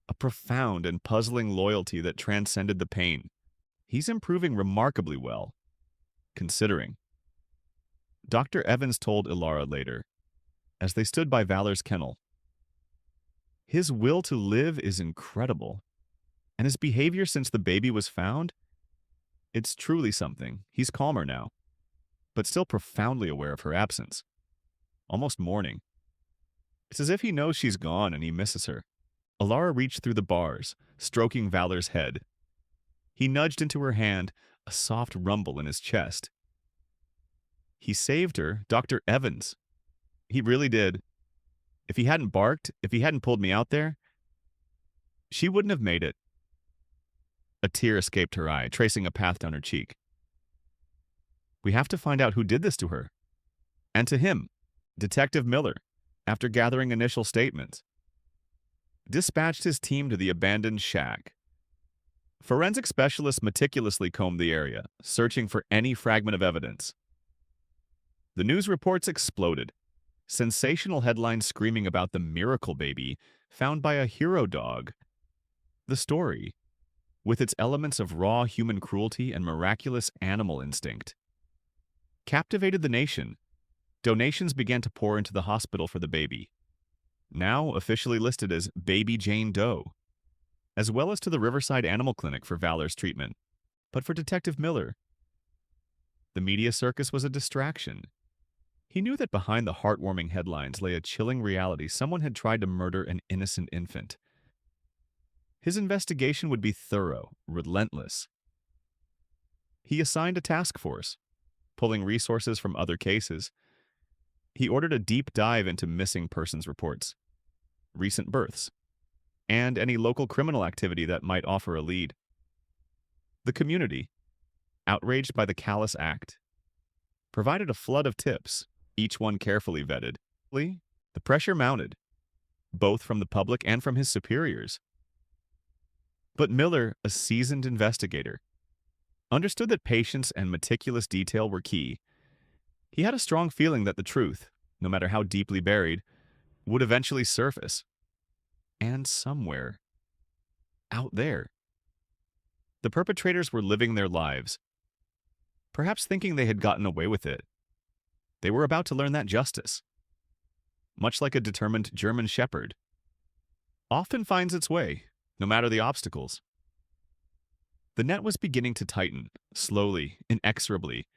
a profound and puzzling loyalty that transcended the pain. He's improving remarkably well, considering. Dr. Evans told Alara later, as they stood by Valor's kennel. His will to live is incredible, and his behavior since the baby was found, it's truly something. He's calmer now, but still profoundly aware of her absence, almost mourning. It's as if he knows she's gone and he misses her. Alara reached through the bars, stroking Valor's head. He nudged into her hand, a soft rumble in his chest. He saved her, Dr. Evans. He really did. If he hadn't barked, if he hadn't pulled me out there, she wouldn't have made it. A tear escaped her eye, tracing a path down her cheek. We have to find out who did this to her. And to him, Detective Miller, after gathering initial statements, dispatched his team to the abandoned shack. Forensic specialists meticulously combed the area, searching for any fragment of evidence. The news reports exploded. Sensational headlines screaming about the miracle baby found by a hero dog. The story, with its elements of raw human cruelty and miraculous animal instinct, captivated the nation. Donations began to pour into the hospital for the baby, now officially listed as Baby Jane Doe, as well as to the Riverside Animal Clinic for Valor's treatment. But for Detective Miller, the media circus was a distraction. He knew that behind the heartwarming headlines lay a chilling reality: someone had tried to murder an innocent infant. His investigation would be thorough, relentless. He assigned a task force, pulling resources from other cases. He ordered a deep dive into missing persons reports, recent births, and any local criminal activity that might offer a lead. The community, outraged by the callous act, provided a flood of tips, each one carefully vetted. The pressure mounted, both from the public and from his superiors. But Miller, a seasoned investigator, understood that patience and meticulous detail were key. He had a strong feeling that the truth, no matter how deeply buried, would eventually surface. And somewhere, out there, the perpetrators were living their lives, perhaps thinking they had gotten away with it. They were about to learn that justice, much like a determined German shepherd, often finds its way, no matter the obstacles. The net was beginning to tighten, slowly, inexorably,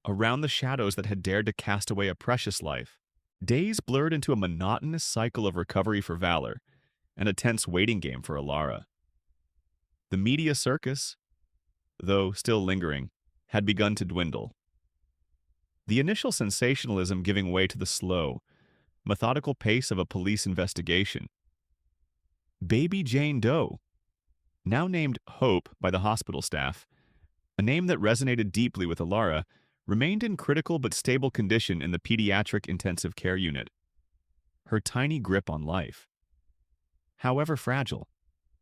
around the shadows that had dared to cast away a precious life. Days blurred into a monotonous cycle of recovery for Valor, and a tense waiting game for Alara. The media circus, though still lingering, had begun to dwindle. The initial sensationalism giving way to the slow, methodical pace of a police investigation. Baby Jane Doe, now named Hope by the hospital staff, a name that resonated deeply with Alara, remained in critical but stable condition in the pediatric intensive care unit. Her tiny grip on life, however fragile,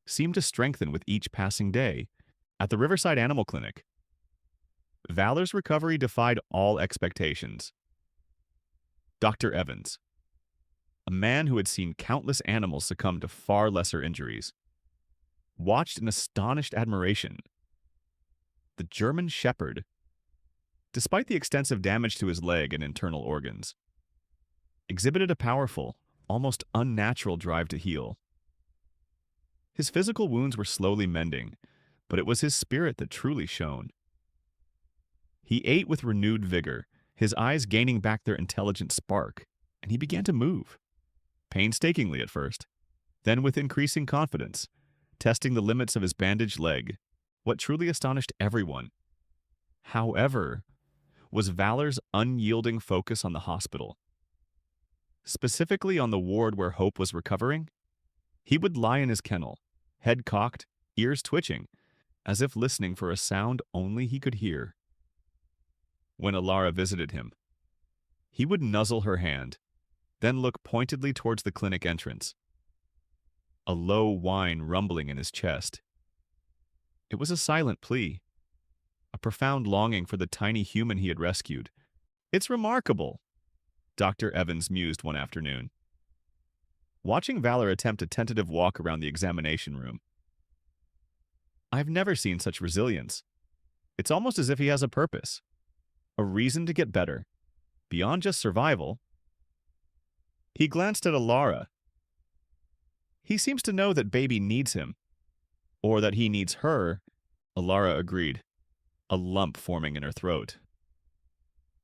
seemed to strengthen with each passing day. At the Riverside Animal Clinic, Valor's recovery defied all expectations. Dr. Evans, a man who had seen countless animals succumb to far lesser injuries, watched in astonished admiration. The German shepherd, despite the extensive damage to his leg and internal organs, exhibited a powerful, almost unnatural drive to heal. His physical wounds were slowly mending, but it was his spirit that truly shone. He ate with renewed vigor, his eyes gaining back their intelligent spark, and he began to move, painstakingly at first, then with increasing confidence, testing the limits of his bandaged leg. What truly astonished everyone, however, was Valor's unyielding focus on the hospital. Specifically on the ward where Hope was recovering, he would lie in his kennel, head cocked, ears twitching, as if listening for a sound only he could hear. When Alara visited him, he would nuzzle her hand, then look pointedly towards the clinic entrance, a low whine rumbling in his chest. It was a silent plea, a profound longing for the tiny human he had rescued. "It's remarkable," Dr. Evans mused one afternoon, watching Valor attempt a tentative walk around the examination room. "I've never seen such resilience. It's almost as if he has a purpose, a reason to get better, beyond just survival." He glanced at Alara. "He seems to know that baby needs him, or that he needs her," Alara agreed, a lump forming in her throat.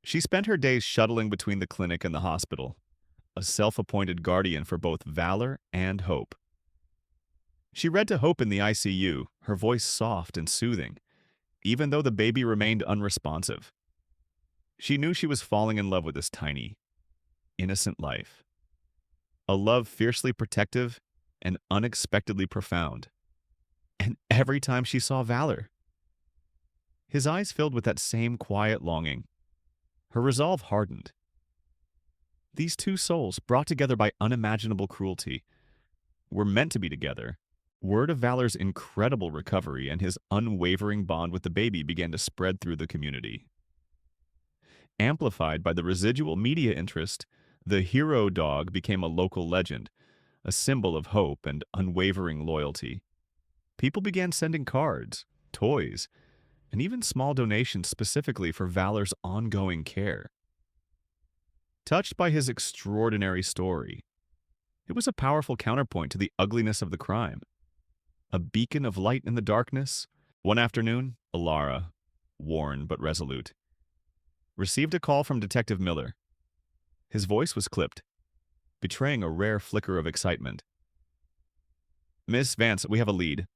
She spent her days shuttling between the clinic and the hospital, a self-appointed guardian for both Valor and Hope. She read to Hope in the ICU, her voice soft and soothing, even though the baby remained unresponsive. She knew she was falling in love with this tiny, innocent life. A love fiercely protective and unexpectedly profound. And every time she saw Valor, his eyes filled with that same quiet longing. Her resolve hardened. These two souls, brought together by unimaginable cruelty, were meant to be together. Word of Valor's incredible recovery and his unwavering bond with the baby began to spread through the community. Amplified by the residual media interest, the hero dog became a local legend, a symbol of hope and unwavering loyalty. People began sending cards, toys, and even small donations specifically for Valor's ongoing care. Touched by his extraordinary story, it was a powerful counterpoint to the ugliness of the crime. A beacon of light in the darkness. One afternoon, Alara, worn but resolute, received a call from Detective Miller. His voice was clipped, betraying a rare flicker of excitement. "Miss Vance, we have a lead.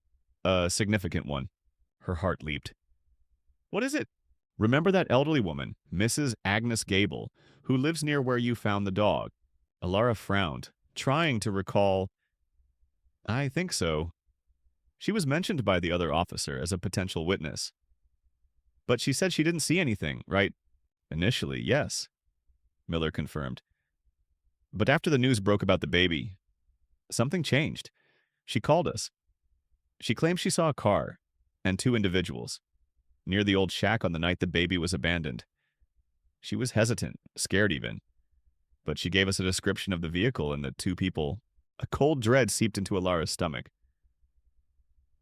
A significant one." Her heart leaped. "What is it?" "Remember that elderly woman, Mrs. Agnes Gable, who lives near where you found the dog?" Alara frowned, trying to recall. "I think so. She was mentioned by the other officer as a potential witness. But she said she didn't see anything, right?" "Initially, yes," Miller confirmed. "But after the news broke about the baby, something changed. She called us. She claims she saw a car and two individuals near the old shack on the night the baby was abandoned. She was hesitant, scared even, but she gave us a description of the vehicle and the two people." A cold dread seeped into Alara's stomach.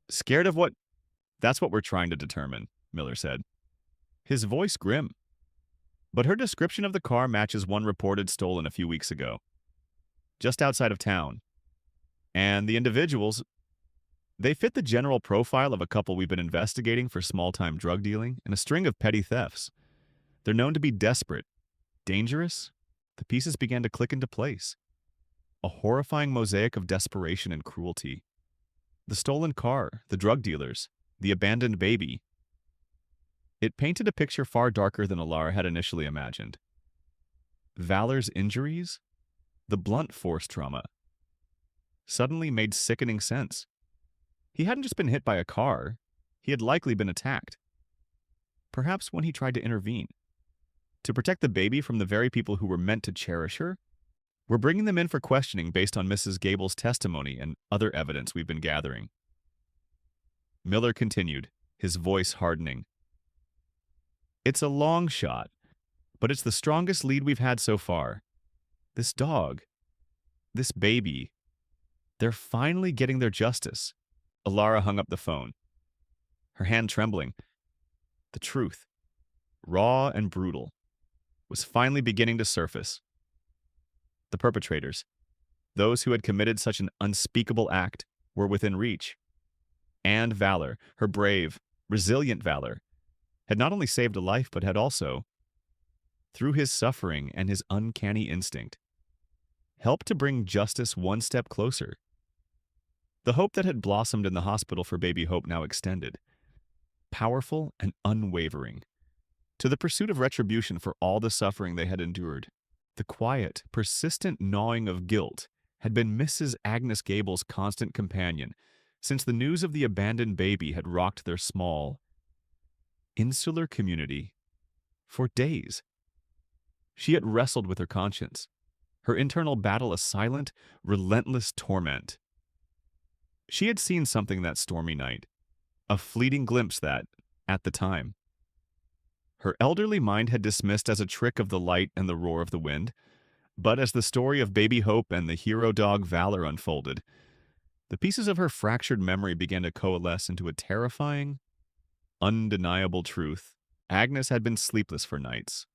"Scared of what?" "That's what we're trying to determine," Miller said, his voice grim. "But her description of the car matches one reported stolen a few weeks ago, just outside of town. And the individuals, they fit the general profile of a couple we've been investigating for small-time drug dealing and a string of petty thefts. They're known to be desperate, dangerous." The pieces began to click into place. A horrifying mosaic of desperation and cruelty. The stolen car, the drug dealers, the abandoned baby. It painted a picture far darker than Alara had initially imagined. Valor's injuries, the blunt force trauma, suddenly made sickening sense. He hadn't just been hit by a car, he had likely been attacked. Perhaps when he tried to intervene. To protect the baby from the very people who were meant to cherish her? We're bringing them in for questioning based on Mrs. Gable's testimony and other evidence we've been gathering." Miller continued, his voice hardening. "It's a long shot, but it's the strongest lead we've had so far. This dog, this baby, they're finally getting their justice." Alara hung up the phone, her hand trembling. The truth, raw and brutal, was finally beginning to surface. The perpetrators, those who had committed such an unspeakable act, were within reach. And Valor, her brave, resilient Valor, had not only saved a life but had also, through his suffering and his uncanny instinct, helped to bring justice one step closer. The hope that had blossomed in the hospital for baby Hope now extended, powerful and unwavering, to the pursuit of retribution for all the suffering they had endured. The quiet, persistent gnawing of guilt had been Mrs. Agnes Gable's constant companion since the news of the abandoned baby had rocked their small, insular community for days. She had wrestled with her conscience, her internal battle a silent, relentless torment. She had seen something that stormy night, a fleeting glimpse that, at the time, her elderly mind had dismissed as a trick of the light and the roar of the wind. But as the story of baby Hope and the hero dog Valor unfolded, the pieces of her fractured memory began to coalesce into a terrifying, undeniable truth. Agnes had been sleepless for nights,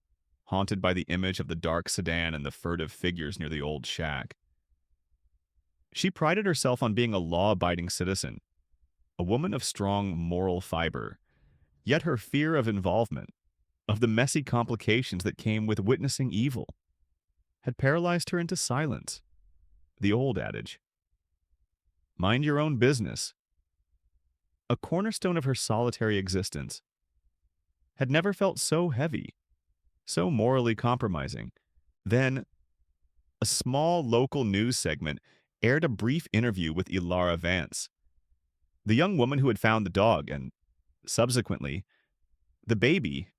haunted by the image of the dark sedan and the furtive figures near the old shack. She prided herself on being a law-abiding citizen, a woman of strong moral fiber, yet her fear of involvement, of the messy complications that came with witnessing evil, had paralyzed her into silence. The old adage, "Mind your own business," a cornerstone of her solitary existence, had never felt so heavy, so morally compromising. Then, a small local news segment aired a brief interview with Alara Vance, the young woman who had found the dog and, subsequently, the baby.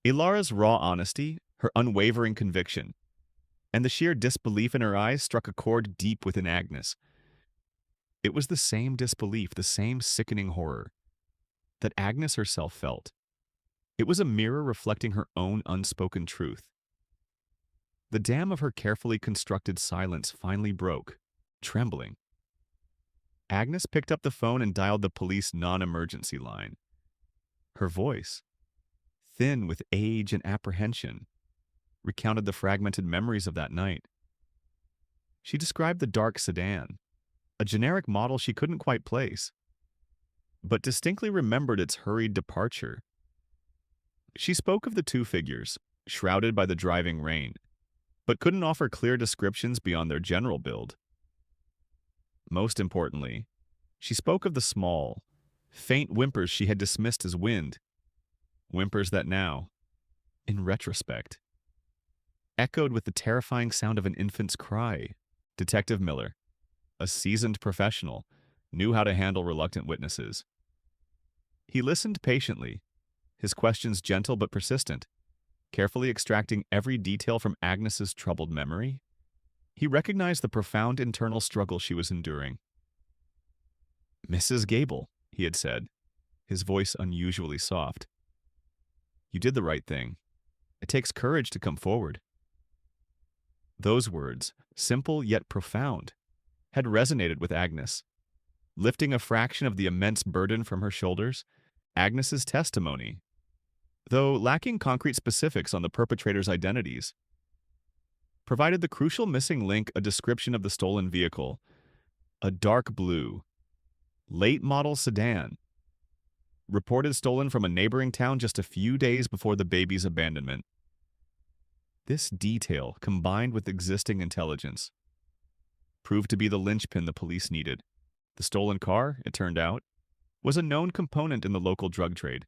Ilara's raw honesty, her unwavering conviction, and the sheer disbelief in her eyes struck a chord deep within Agnes. It was the same disbelief, the same sickening horror, that Agnes herself felt. It was a mirror reflecting her own unspoken truth. The dam of her carefully constructed silence finally broke, trembling. Agnes picked up the phone and dialed the police non-emergency line. Her voice, thin with age and apprehension, recounted the fragmented memories of that night. She described the dark sedan, a generic model she couldn't quite place, but distinctly remembered its hurried departure. She spoke of the two figures, shrouded by the driving rain, but couldn't offer clear descriptions beyond their general build. Most importantly, she spoke of the small, faint whimpers she had dismissed as wind, whimpers that now, in retrospect, echoed with the terrifying sound of an infant's cry. Detective Miller, a seasoned professional, knew how to handle reluctant witnesses. He listened patiently, his questions gentle but persistent, carefully extracting every detail from Agnes's troubled memory. He recognized the profound internal struggle she was enduring. "Mrs. Gable," he had said, his voice unusually soft. "You did the right thing. It takes courage to come forward." Those words, simple yet profound, had resonated with Agnes. Lifting a fraction of the immense burden from her shoulders, Agnes's testimony, though lacking concrete specifics on the perpetrators' identities, provided the crucial missing link: a description of the stolen vehicle, a dark blue, late-model sedan, reported stolen from a neighboring town just a few days before the baby's abandonment. This detail, combined with existing intelligence, proved to be the linchpin the police needed. The stolen car, it turned out, was a known component in the local drug trade,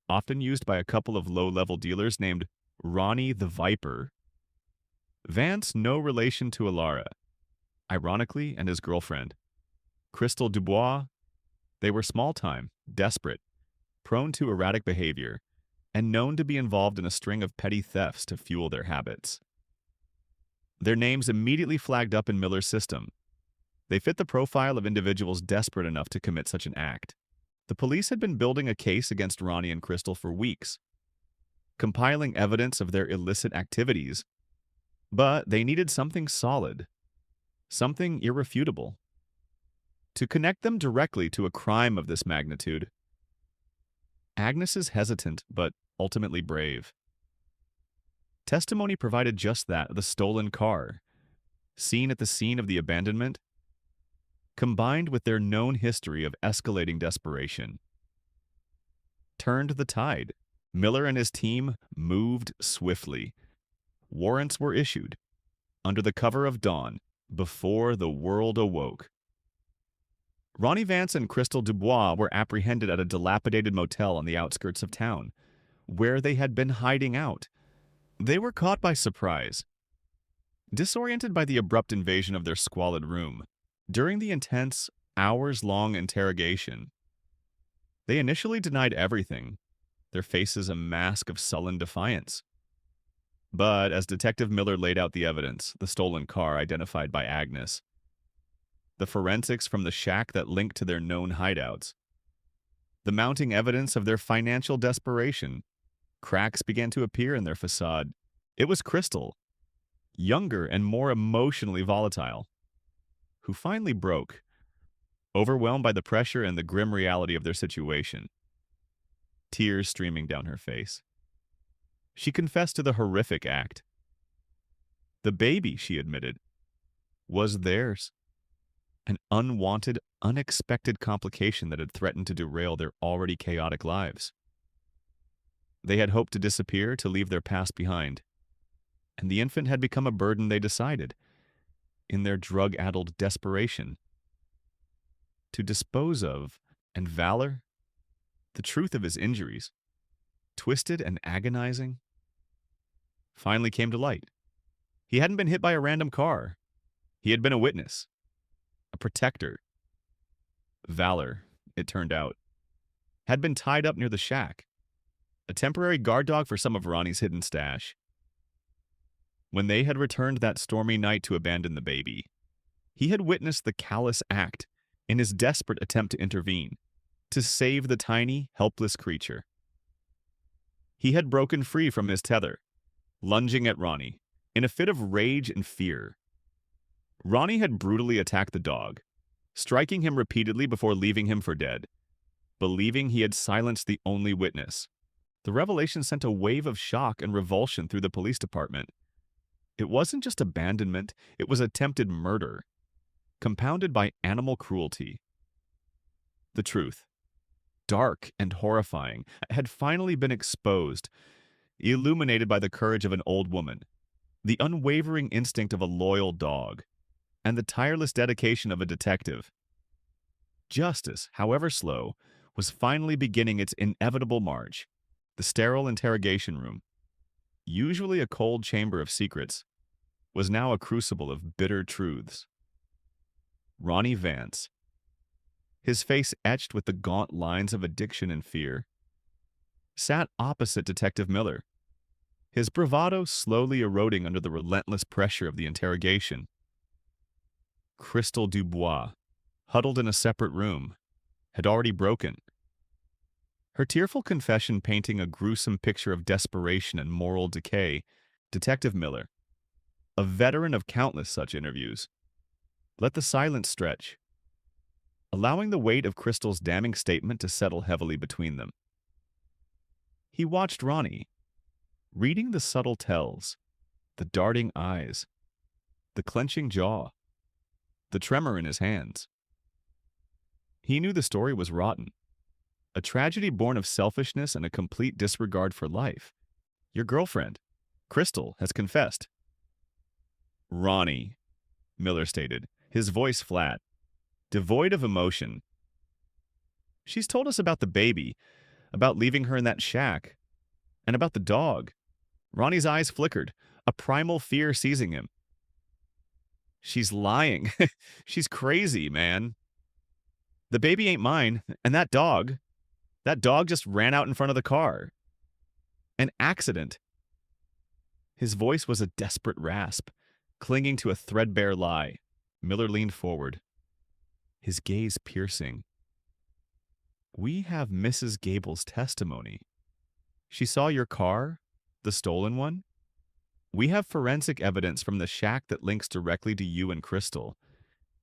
often used by a couple of low-level dealers named Ronnie the Viper. Vance, no relation to Alara, ironically, and his girlfriend, Crystal Dubois. They were small-time, desperate, prone to erratic behavior, and known to be involved in a string of petty thefts to fuel their habits. Their names immediately flagged up in Miller's system. They fit the profile of individuals desperate enough to commit such an act. The police had been building a case against Ronnie and Crystal for weeks, compiling evidence of their illicit activities, but they needed something solid, something irrefutable, to connect them directly to a crime of this magnitude. Agnes is hesitant, but ultimately brave. Testimony provided just that: the stolen car, seen at the scene of the abandonment, combined with their known history of escalating desperation, turned the tide. Miller and his team moved swiftly. Warrants were issued, under the cover of dawn, before the world awoke. Ronnie Vance and Crystal Dubois were apprehended at a dilapidated motel on the outskirts of town, where they had been hiding out. They were caught by surprise, disoriented by the abrupt invasion of their squalid room. During the intense, hours-long interrogation, they initially denied everything, their faces a mask of sullen defiance. But as Detective Miller laid out the evidence, the stolen car identified by Agnes, the forensics from the shack that linked to their known hideouts, the mounting evidence of their financial desperation, cracks began to appear in their facade. It was Crystal, younger and more emotionally volatile, who finally broke, overwhelmed by the pressure and the grim reality of their situation, tears streaming down her face. She confessed to the horrific act. The baby, she admitted, was theirs, an unwanted, unexpected complication that had threatened to derail their already chaotic lives. They had hoped to disappear, to leave their past behind, and the infant had become a burden they decided, in their drug-addled desperation, to dispose of. And Valor, the truth of his injuries, twisted and agonizing, finally came to light. He hadn't been hit by a random car. He had been a witness, a protector. Valor, it turned out, had been tied up near the shack, a temporary guard dog for some of Ronnie's hidden stash. When they had returned that stormy night to abandon the baby, he had witnessed the callous act in his desperate attempt to intervene, to save the tiny, helpless creature. He had broken free from his tether, lunging at Ronnie, in a fit of rage and fear. Ronnie had brutally attacked the dog, striking him repeatedly before leaving him for dead. believing he had silenced the only witness. The revelation sent a wave of shock and revulsion through the police department. It wasn't just abandonment, it was attempted murder, compounded by animal cruelty. The truth, dark and horrifying, had finally been exposed, illuminated by the courage of an old woman, the unwavering instinct of a loyal dog, and the tireless dedication of a detective. Justice, however slow, was finally beginning its inevitable march. The sterile interrogation room, usually a cold chamber of secrets, was now a crucible of bitter truths. Ronnie Vance, his face etched with the gaunt lines of addiction and fear, sat opposite Detective Miller, his bravado slowly eroding under the relentless pressure of the interrogation. Crystal Dubois, huddled in a separate room, had already broken, her tearful confession painting a gruesome picture of desperation and moral decay. Detective Miller, a veteran of countless such interviews, let the silence stretch, allowing the weight of Crystal's damning statement to settle heavily between them. He watched Ronnie, reading the subtle tells, the darting eyes, the clenching jaw, the tremor in his hands. He knew the story was rotten, a tragedy born of selfishness and a complete disregard for life. Your girlfriend, Crystal, has confessed. Ronnie, Miller stated, his voice flat, devoid of emotion. She's told us about the baby, about leaving her in that shack, and about the dog. Ronnie's eyes flickered, a primal fear seizing him. She's lying. She's crazy, man. The baby ain't mine, and that dog just ran out in front of the car. An accident. His voice was a desperate rasp, clinging to a threadbare lie. Miller leaned forward, his gaze piercing. We have Mrs. Gable's testimony. She saw your car, the stolen one. We have forensic evidence from the shack that links directly to you and Crystal.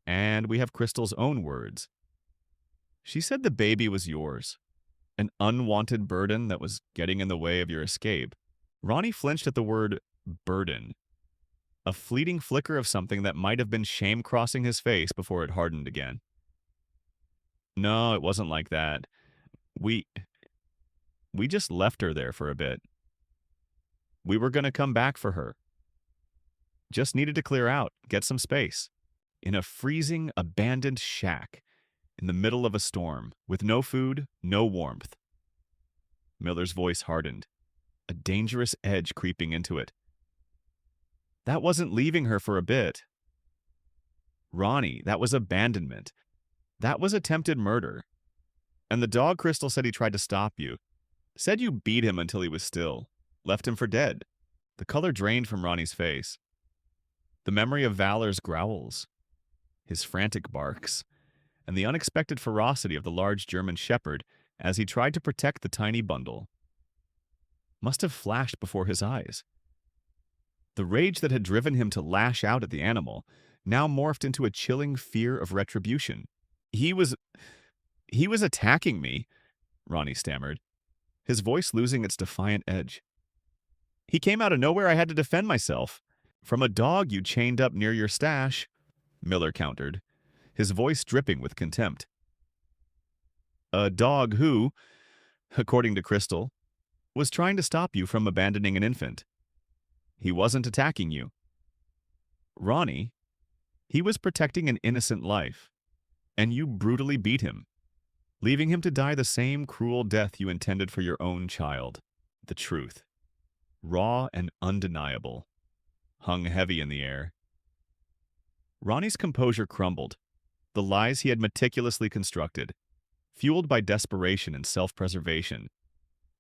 And we have Crystal's own words. She said the baby was yours, an unwanted burden that was getting in the way of your escape. Ronnie flinched at the word burden, a fleeting flicker of something that might have been shame crossing his face before it hardened again. No, it wasn't like that. We just left her there for a bit. We were going to come back for her. Just needed to clear out, get some space. In a freezing, abandoned shack, in the middle of a storm, with no food, no warmth. Miller's voice hardened, a dangerous edge creeping into it. That wasn't leaving her for a bit. Ronnie, that was abandonment. That was attempted murder. And the dog Crystal said he tried to stop you. Said you beat him until he was still. Left him for dead. The color drained from Ronnie's face. The memory of Valor's growls, his frantic barks, and the unexpected ferocity of the large German shepherd as he tried to protect the tiny bundle must have flashed before his eyes. The rage that had driven him to lash out at the animal now morphed into a chilling fear of retribution. He was attacking me, Ronnie stammered, his voice losing its defiant edge. He came out of nowhere. I had to defend myself. From a dog you chained up near your stash, Miller countered, his voice dripping with contempt. A dog who, according to Crystal, was trying to stop you from abandoning an infant. He wasn't attacking you. Ronnie, he was protecting an innocent life, and you brutally beat him, leaving him to die the same cruel death you intended for your own child. The truth, raw and undeniable, hung heavy in the air. Ronnie's composure crumbled. The lies he had meticulously constructed, fueled by desperation and self-preservation,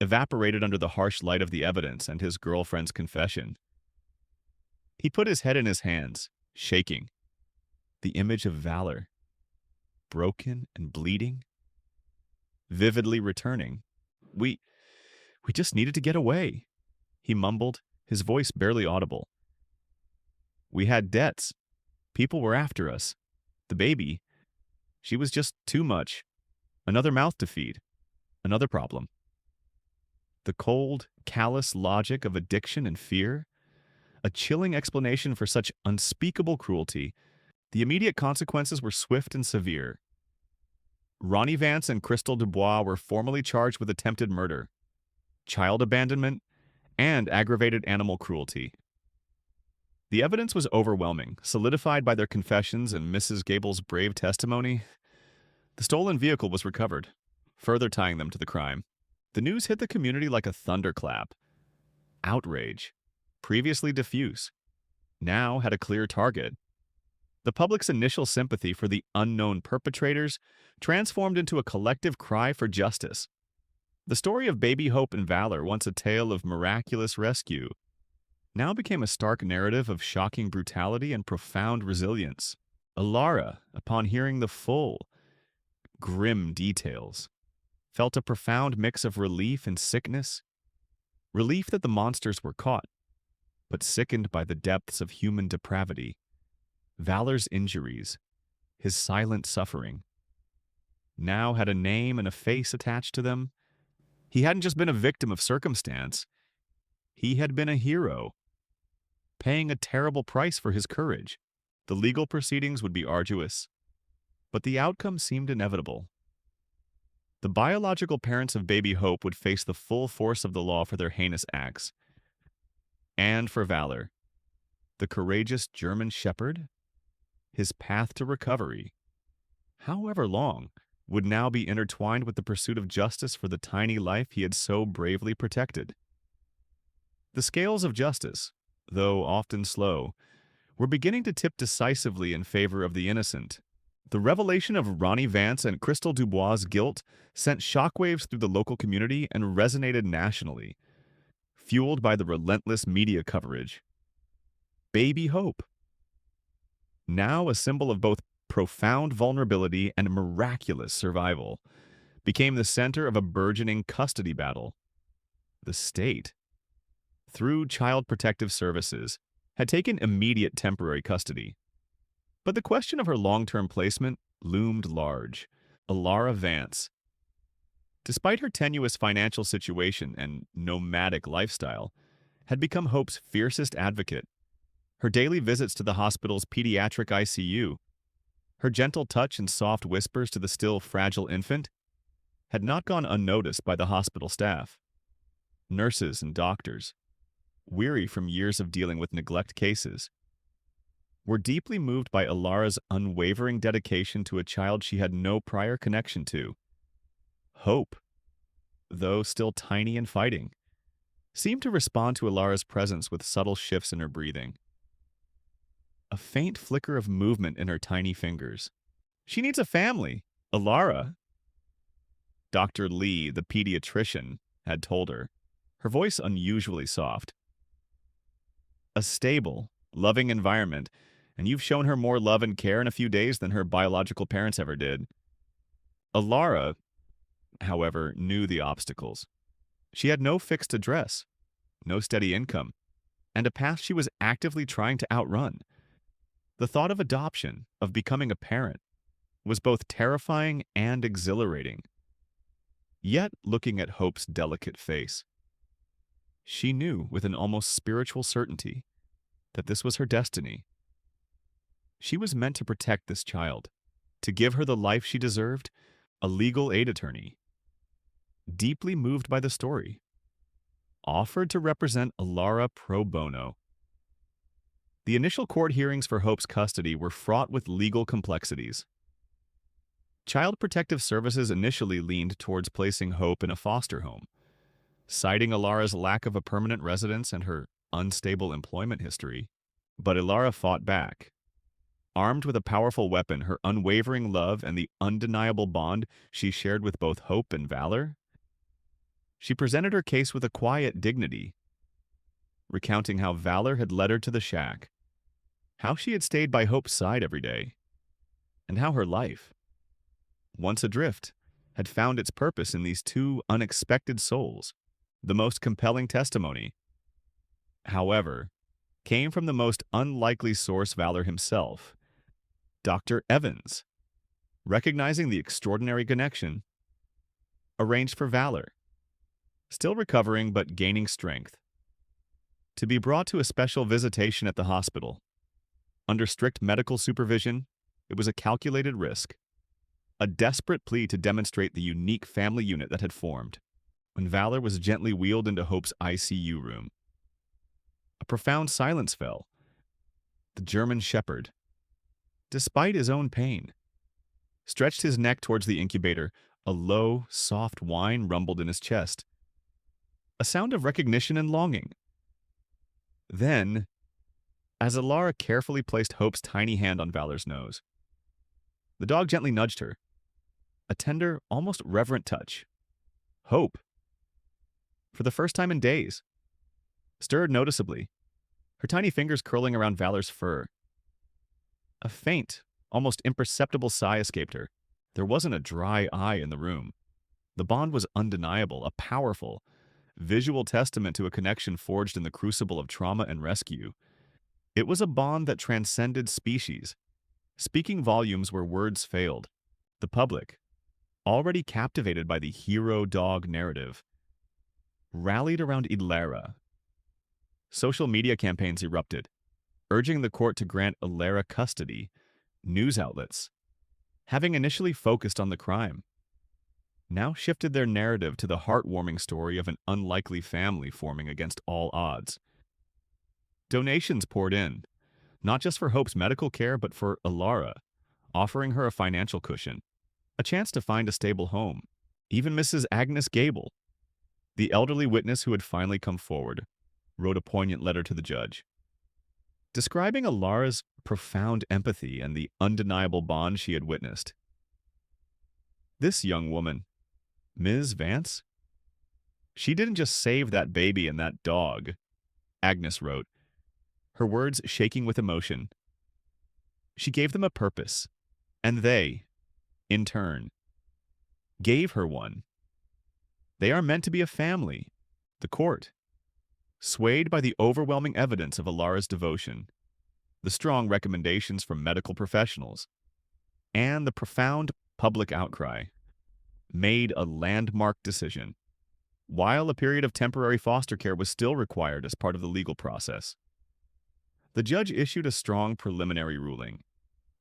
evaporated under the harsh light of the evidence and his girlfriend's confession. He put his head in his hands, shaking. The image of Valor, broken and bleeding, vividly returning. We just needed to get away, he mumbled, his voice barely audible. We had debts. People were after us. The baby, she was just too much. Another mouth to feed. Another problem: the cold, callous logic of addiction and fear, a chilling explanation for such unspeakable cruelty. The immediate consequences were swift and severe. Ronnie Vance and Crystal Dubois were formally charged with attempted murder, child abandonment, and aggravated animal cruelty. The evidence was overwhelming, solidified by their confessions and Mrs. Gable's brave testimony. The stolen vehicle was recovered, further tying them to the crime. The news hit the community like a thunderclap. Outrage, previously diffuse, now had a clear target. The public's initial sympathy for the unknown perpetrators transformed into a collective cry for justice. The story of baby hope and valor, once a tale of miraculous rescue, now became a stark narrative of shocking brutality and profound resilience. Alara, upon hearing the full, grim details, felt a profound mix of relief and sickness. Relief that the monsters were caught, but sickened by the depths of human depravity. Valor's injuries, his silent suffering, now had a name and a face attached to them. He hadn't just been a victim of circumstance, he had been a hero, paying a terrible price for his courage. The legal proceedings would be arduous, but the outcome seemed inevitable. The biological parents of baby Hope would face the full force of the law for their heinous acts. And for Valor, the courageous German shepherd, his path to recovery, however long, would now be intertwined with the pursuit of justice for the tiny life he had so bravely protected. The scales of justice, though often slow, were beginning to tip decisively in favor of the innocent. The revelation of Ronnie Vance and Crystal Dubois' guilt sent shockwaves through the local community and resonated nationally, fueled by the relentless media coverage. Baby Hope, now a symbol of both profound vulnerability and miraculous survival, became the center of a burgeoning custody battle. The state, through Child Protective Services, had taken immediate temporary custody. But the question of her long-term placement loomed large. Alara Vance, despite her tenuous financial situation and nomadic lifestyle, had become Hope's fiercest advocate. Her daily visits to the hospital's pediatric ICU, her gentle touch and soft whispers to the still fragile infant, had not gone unnoticed by the hospital staff. Nurses and doctors, weary from years of dealing with neglect cases, were deeply moved by Alara's unwavering dedication to a child she had no prior connection to. Hope, though still tiny and fighting, seemed to respond to Alara's presence with subtle shifts in her breathing. A faint flicker of movement in her tiny fingers. "She needs a family, Alara," Dr. Lee, the pediatrician, had told her, her voice unusually soft. "A stable, loving environment, and you've shown her more love and care in a few days than her biological parents ever did." Alara, however, knew the obstacles. She had no fixed address, no steady income, and a path she was actively trying to outrun. The thought of adoption, of becoming a parent, was both terrifying and exhilarating. Yet, looking at Hope's delicate face, she knew with an almost spiritual certainty that this was her destiny. She was meant to protect this child, to give her the life she deserved. A legal aid attorney, deeply moved by the story, offered to represent Alara pro bono. The initial court hearings for Hope's custody were fraught with legal complexities. Child Protective Services initially leaned towards placing Hope in a foster home, citing Alara's lack of a permanent residence and her unstable employment history. But Alara fought back. Armed with a powerful weapon, her unwavering love and the undeniable bond she shared with both Hope and Valor, she presented her case with a quiet dignity, recounting how Valor had led her to the shack, how she had stayed by Hope's side every day, and how her life, once adrift, had found its purpose in these two unexpected souls. The most compelling testimony, however, came from the most unlikely source, Valor himself, Dr. Evans. Recognizing the extraordinary connection, arranged for Valor, still recovering but gaining strength, to be brought to a special visitation at the hospital. Under strict medical supervision, it was a calculated risk, a desperate plea to demonstrate the unique family unit that had formed. When Valor was gently wheeled into Hope's ICU room, a profound silence fell. The German shepherd, despite his own pain, stretched his neck towards the incubator. A low, soft whine rumbled in his chest, a sound of recognition and longing. Then, as Alara carefully placed Hope's tiny hand on Valor's nose, the dog gently nudged her, a tender, almost reverent touch. Hope, for the first time in days, stirred noticeably, her tiny fingers curling around Valor's fur. A faint, almost imperceptible sigh escaped her. There wasn't a dry eye in the room. The bond was undeniable, a powerful, visual testament to a connection forged in the crucible of trauma and rescue. It was a bond that transcended species, speaking volumes where words failed. The public, already captivated by the hero-dog narrative, rallied around Ilara. Social media campaigns erupted, urging the court to grant Ilara custody. News outlets, having initially focused on the crime, now shifted their narrative to the heartwarming story of an unlikely family forming against all odds. Donations poured in, not just for Hope's medical care, but for Ilara, offering her a financial cushion, a chance to find a stable home. Even Mrs. Agnes Gable, the elderly witness who had finally come forward, wrote a poignant letter to the judge, describing Ilara's profound empathy and the undeniable bond she had witnessed. This young woman, Ms. Vance, she didn't just save that baby and that dog, Agnes wrote, her words shaking with emotion. She gave them a purpose, and they, in turn, gave her one. They are meant to be a family. The court, swayed by the overwhelming evidence of Ilara's devotion, the strong recommendations from medical professionals, and the profound public outcry, made a landmark decision. While a period of temporary foster care was still required as part of the legal process, the judge issued a strong preliminary ruling,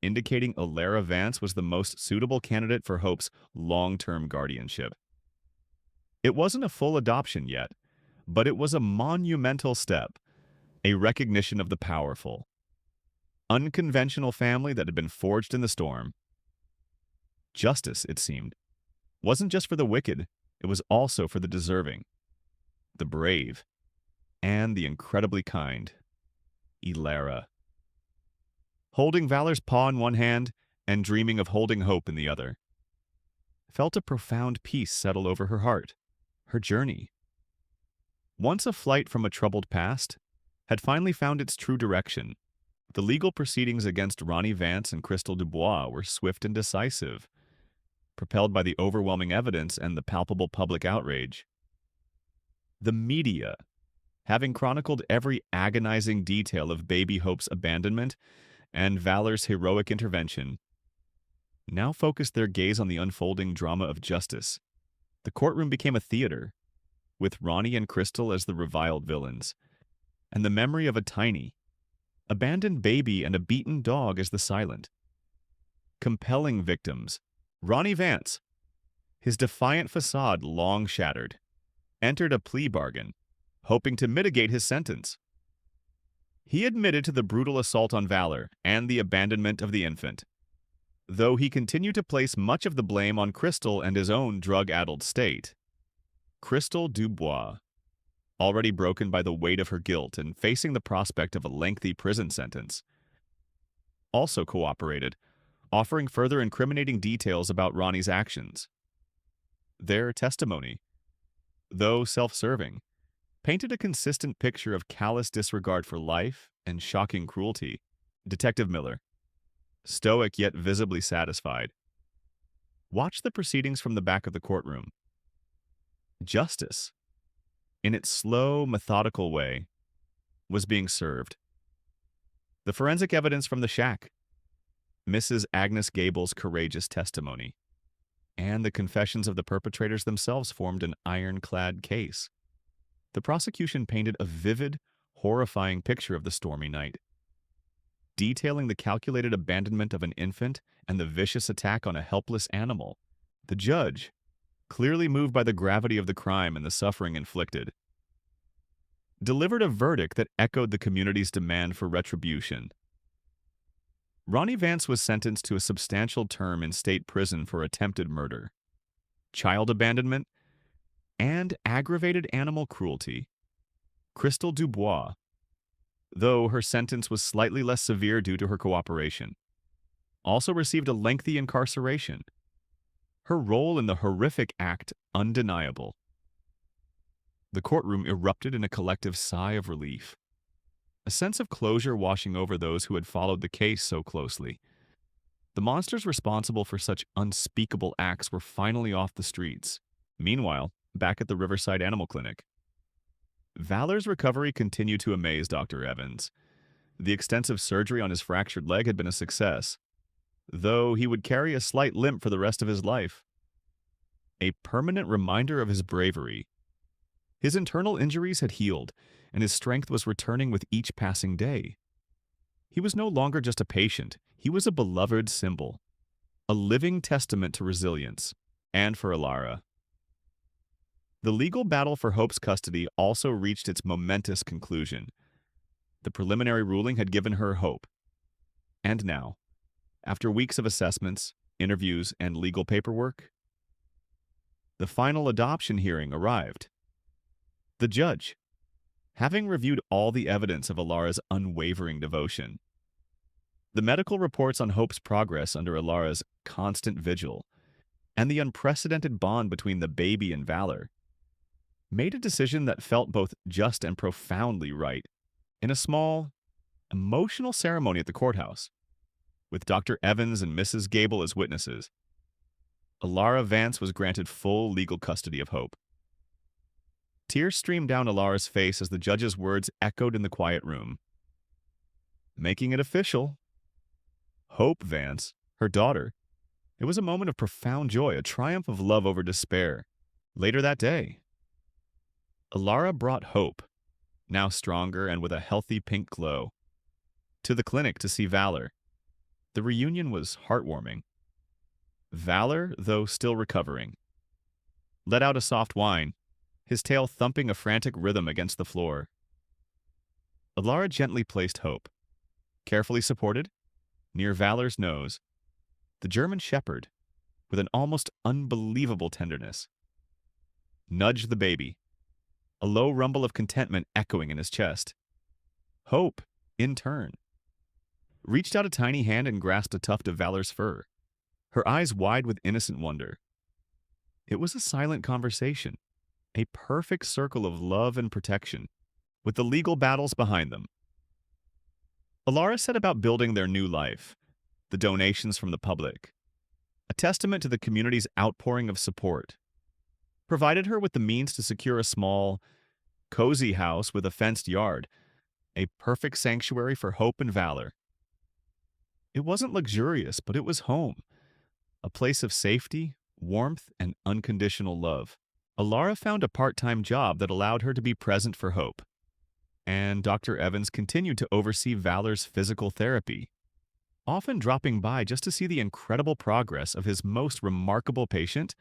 indicating Ilara Vance was the most suitable candidate for Hope's long-term guardianship. It wasn't a full adoption yet, but it was a monumental step, a recognition of the powerful, unconventional family that had been forged in the storm. Justice, it seemed, wasn't just for the wicked, it was also for the deserving, the brave, and the incredibly kind. Ilara. Holding Valor's paw in one hand and dreaming of holding Hope in the other, felt a profound peace settle over her heart. Her journey, once a flight from a troubled past, had finally found its true direction. The legal proceedings against Ronnie Vance and Crystal Dubois were swift and decisive, propelled by the overwhelming evidence and the palpable public outrage. The media, having chronicled every agonizing detail of baby Hope's abandonment and Valor's heroic intervention, now focused their gaze on the unfolding drama of justice. The courtroom became a theater, with Ronnie and Crystal as the reviled villains, and the memory of a tiny, abandoned baby and a beaten dog as the silent, compelling victims. Ronnie Vance, his defiant facade long shattered, entered a plea bargain, hoping to mitigate his sentence. He admitted to the brutal assault on Valor and the abandonment of the infant, though he continued to place much of the blame on Crystal and his own drug-addled state. Crystal Dubois, already broken by the weight of her guilt and facing the prospect of a lengthy prison sentence, also cooperated, offering further incriminating details about Ronnie's actions. Their testimony, though self-serving, painted a consistent picture of callous disregard for life and shocking cruelty. Detective Miller, stoic yet visibly satisfied, watched the proceedings from the back of the courtroom. Justice, in its slow, methodical way, was being served. The forensic evidence from the shack, Mrs. Agnes Gable's courageous testimony, and the confessions of the perpetrators themselves formed an ironclad case. The prosecution painted a vivid, horrifying picture of the stormy night, detailing the calculated abandonment of an infant and the vicious attack on a helpless animal. The judge, clearly moved by the gravity of the crime and the suffering inflicted, delivered a verdict that echoed the community's demand for retribution. Ronnie Vance was sentenced to a substantial term in state prison for attempted murder, child abandonment, and aggravated animal cruelty. Crystal Dubois, though her sentence was slightly less severe due to her cooperation, also received a lengthy incarceration. Her role in the horrific act undeniable. The courtroom erupted in a collective sigh of relief, a sense of closure washing over those who had followed the case so closely. The monsters responsible for such unspeakable acts were finally off the streets. Meanwhile, back at the Riverside Animal Clinic, Valor's recovery continued to amaze Dr. Evans. The extensive surgery on his fractured leg had been a success, though he would carry a slight limp for the rest of his life. A permanent reminder of his bravery. His internal injuries had healed, and his strength was returning with each passing day. He was no longer just a patient, he was a beloved symbol, a living testament to resilience, and for Alara. The legal battle for Hope's custody also reached its momentous conclusion. The preliminary ruling had given her hope. And now, after weeks of assessments, interviews, and legal paperwork, the final adoption hearing arrived. The judge, having reviewed all the evidence of Alara's unwavering devotion, the medical reports on Hope's progress under Alara's constant vigil, and the unprecedented bond between the baby and Valor, made a decision that felt both just and profoundly right. In a small, emotional ceremony at the courthouse, with Dr. Evans and Mrs. Gable as witnesses, Alara Vance was granted full legal custody of Hope. Tears streamed down Alara's face as the judge's words echoed in the quiet room. Making it official, Hope Vance, her daughter, it was a moment of profound joy, a triumph of love over despair. Later that day, Alara brought Hope, now stronger and with a healthy pink glow, to the clinic to see Valor. The reunion was heartwarming. Valor, though still recovering, let out a soft whine, his tail thumping a frantic rhythm against the floor. Alara gently placed Hope, carefully supported, near Valor's nose, the German shepherd, with an almost unbelievable tenderness, nudged the baby, a low rumble of contentment echoing in his chest. Hope, in turn, reached out a tiny hand and grasped a tuft of Valor's fur, her eyes wide with innocent wonder. It was a silent conversation, a perfect circle of love and protection, with the legal battles behind them. Alara set about building their new life, the donations from the public, a testament to the community's outpouring of support, provided her with the means to secure a small, cozy house with a fenced yard, a perfect sanctuary for Hope and Valor. It wasn't luxurious, but it was home, a place of safety, warmth, and unconditional love. Alara found a part-time job that allowed her to be present for Hope, and Dr. Evans continued to oversee Valor's physical therapy, often dropping by just to see the incredible progress of his most remarkable patient.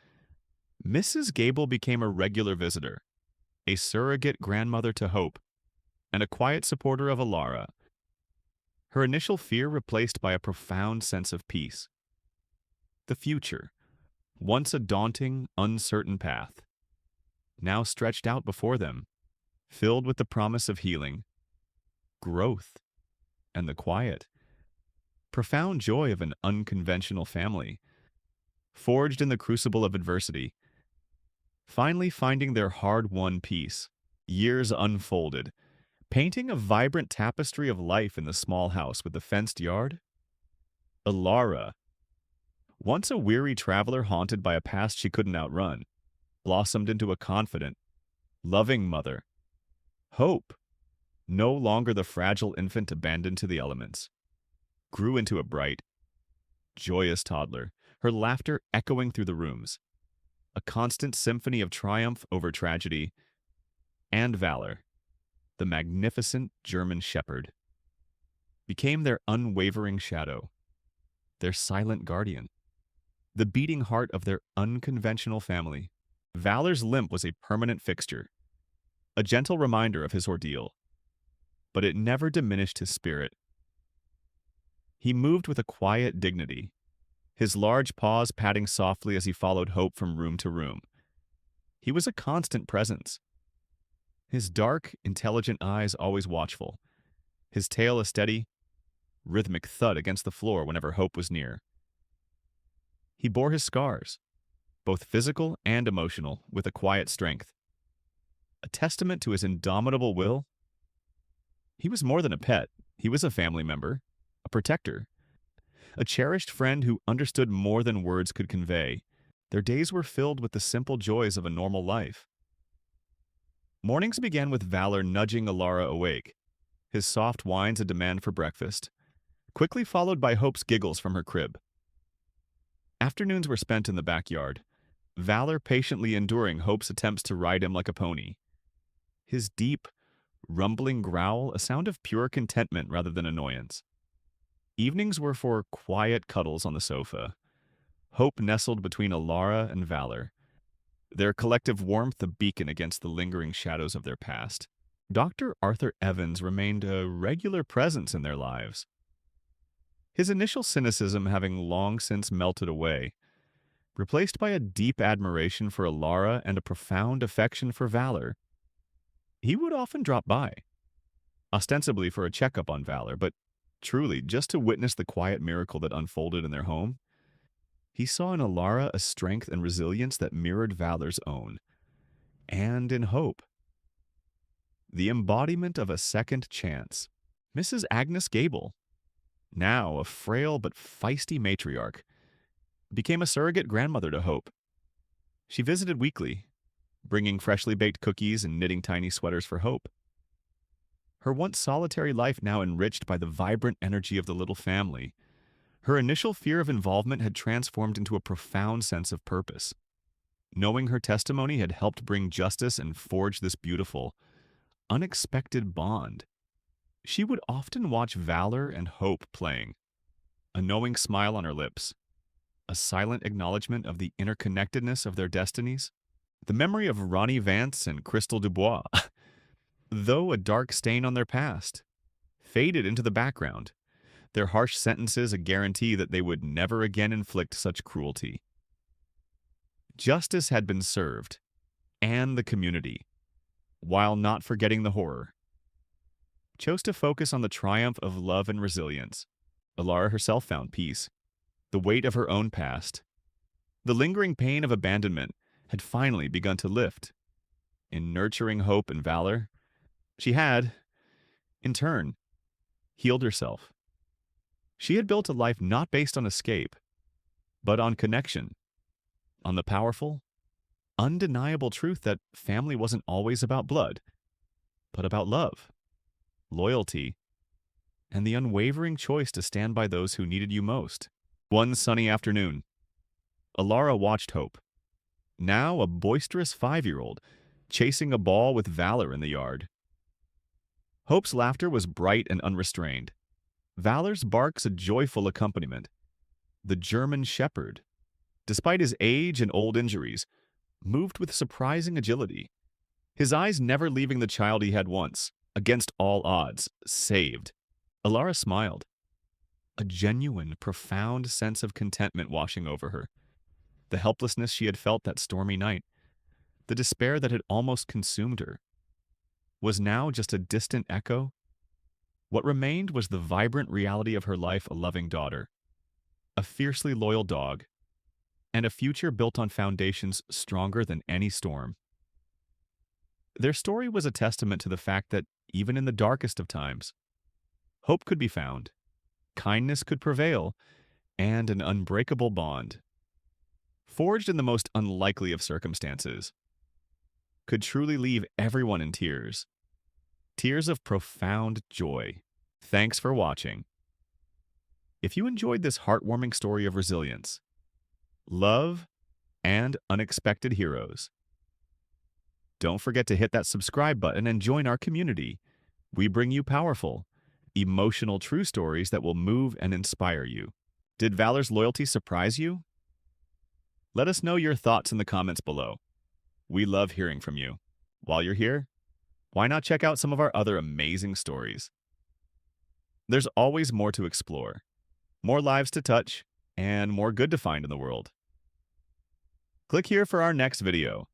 Mrs. Gable became a regular visitor, a surrogate grandmother to Hope, and a quiet supporter of Alara, her initial fear replaced by a profound sense of peace. The future, once a daunting, uncertain path, now stretched out before them, filled with the promise of healing, growth, and the quiet, profound joy of an unconventional family, forged in the crucible of adversity, finally finding their hard-won peace. Years unfolded, painting a vibrant tapestry of life in the small house with the fenced yard. Alara, once a weary traveler haunted by a past she couldn't outrun, blossomed into a confident, loving mother. Hope, no longer the fragile infant abandoned to the elements, grew into a bright, joyous toddler, her laughter echoing through the rooms, a constant symphony of triumph over tragedy and valor. The magnificent German shepherd became their unwavering shadow, their silent guardian, the beating heart of their unconventional family. Valor's limp was a permanent fixture, a gentle reminder of his ordeal, but it never diminished his spirit. He moved with a quiet dignity, his large paws patting softly as he followed Hope from room to room. He was a constant presence, his dark, intelligent eyes always watchful, his tail a steady, rhythmic thud against the floor whenever Hope was near. He bore his scars, both physical and emotional, with a quiet strength, a testament to his indomitable will. He was more than a pet. He was a family member, a protector, a cherished friend who understood more than words could convey. Their days were filled with the simple joys of a normal life. Mornings began with Valor nudging Alara awake, his soft whines a demand for breakfast, quickly followed by Hope's giggles from her crib. Afternoons were spent in the backyard, Valor patiently enduring Hope's attempts to ride him like a pony. His deep, rumbling growl a sound of pure contentment rather than annoyance. Evenings were for quiet cuddles on the sofa, Hope nestled between Alara and Valor, their collective warmth a beacon against the lingering shadows of their past. Dr. Arthur Evans remained a regular presence in their lives, his initial cynicism having long since melted away, replaced by a deep admiration for Alara and a profound affection for Valor. He would often drop by, ostensibly for a checkup on Valor, but truly just to witness the quiet miracle that unfolded in their home. He saw in Alara a strength and resilience that mirrored Valor's own, and in Hope, the embodiment of a second chance. Mrs. Agnes Gable, now a frail but feisty matriarch, became a surrogate grandmother to Hope. She visited weekly, bringing freshly baked cookies and knitting tiny sweaters for Hope. Her once solitary life now enriched by the vibrant energy of the little family. Her initial fear of involvement had transformed into a profound sense of purpose. Knowing her testimony had helped bring justice and forge this beautiful, unexpected bond. She would often watch Valor and Hope playing, a knowing smile on her lips, a silent acknowledgement of the interconnectedness of their destinies. The memory of Ronnie Vance and Crystal Dubois, though a dark stain on their past, faded into the background, their harsh sentences a guarantee that they would never again inflict such cruelty. Justice had been served, and the community, while not forgetting the horror, chose to focus on the triumph of love and resilience. Alara herself found peace. The weight of her own past, the lingering pain of abandonment, had finally begun to lift. In nurturing Hope and Valor, she had, in turn, healed herself. She had built a life not based on escape, but on connection, on the powerful, undeniable truth that family wasn't always about blood, but about love, loyalty, and the unwavering choice to stand by those who needed you most. One sunny afternoon, Alara watched Hope, now a boisterous 5-year-old, chasing a ball with Valor in the yard. Hope's laughter was bright and unrestrained. Valor's barks a joyful accompaniment. The German shepherd, despite his age and old injuries, moved with surprising agility, his eyes never leaving the child he had once, against all odds, saved. Alara smiled, a genuine, profound sense of contentment washing over her. The helplessness she had felt that stormy night, the despair that had almost consumed her, was now just a distant echo. What remained was the vibrant reality of her life, a loving daughter, a fiercely loyal dog, and a future built on foundations stronger than any storm. Their story was a testament to the fact that, even in the darkest of times, hope could be found, kindness could prevail, and an unbreakable bond, forged in the most unlikely of circumstances, could truly leave everyone in tears. Tears of profound joy. Thanks for watching. If you enjoyed this heartwarming story of resilience, love, and unexpected heroes. Don't forget to hit that subscribe button and join our community. We bring you powerful, emotional true stories that will move and inspire you. Did Valor's loyalty surprise you? Let us know your thoughts in the comments below. We love hearing from you. While you're here, why not check out some of our other amazing stories? There's always more to explore, more lives to touch, and more good to find in the world. Click here for our next video.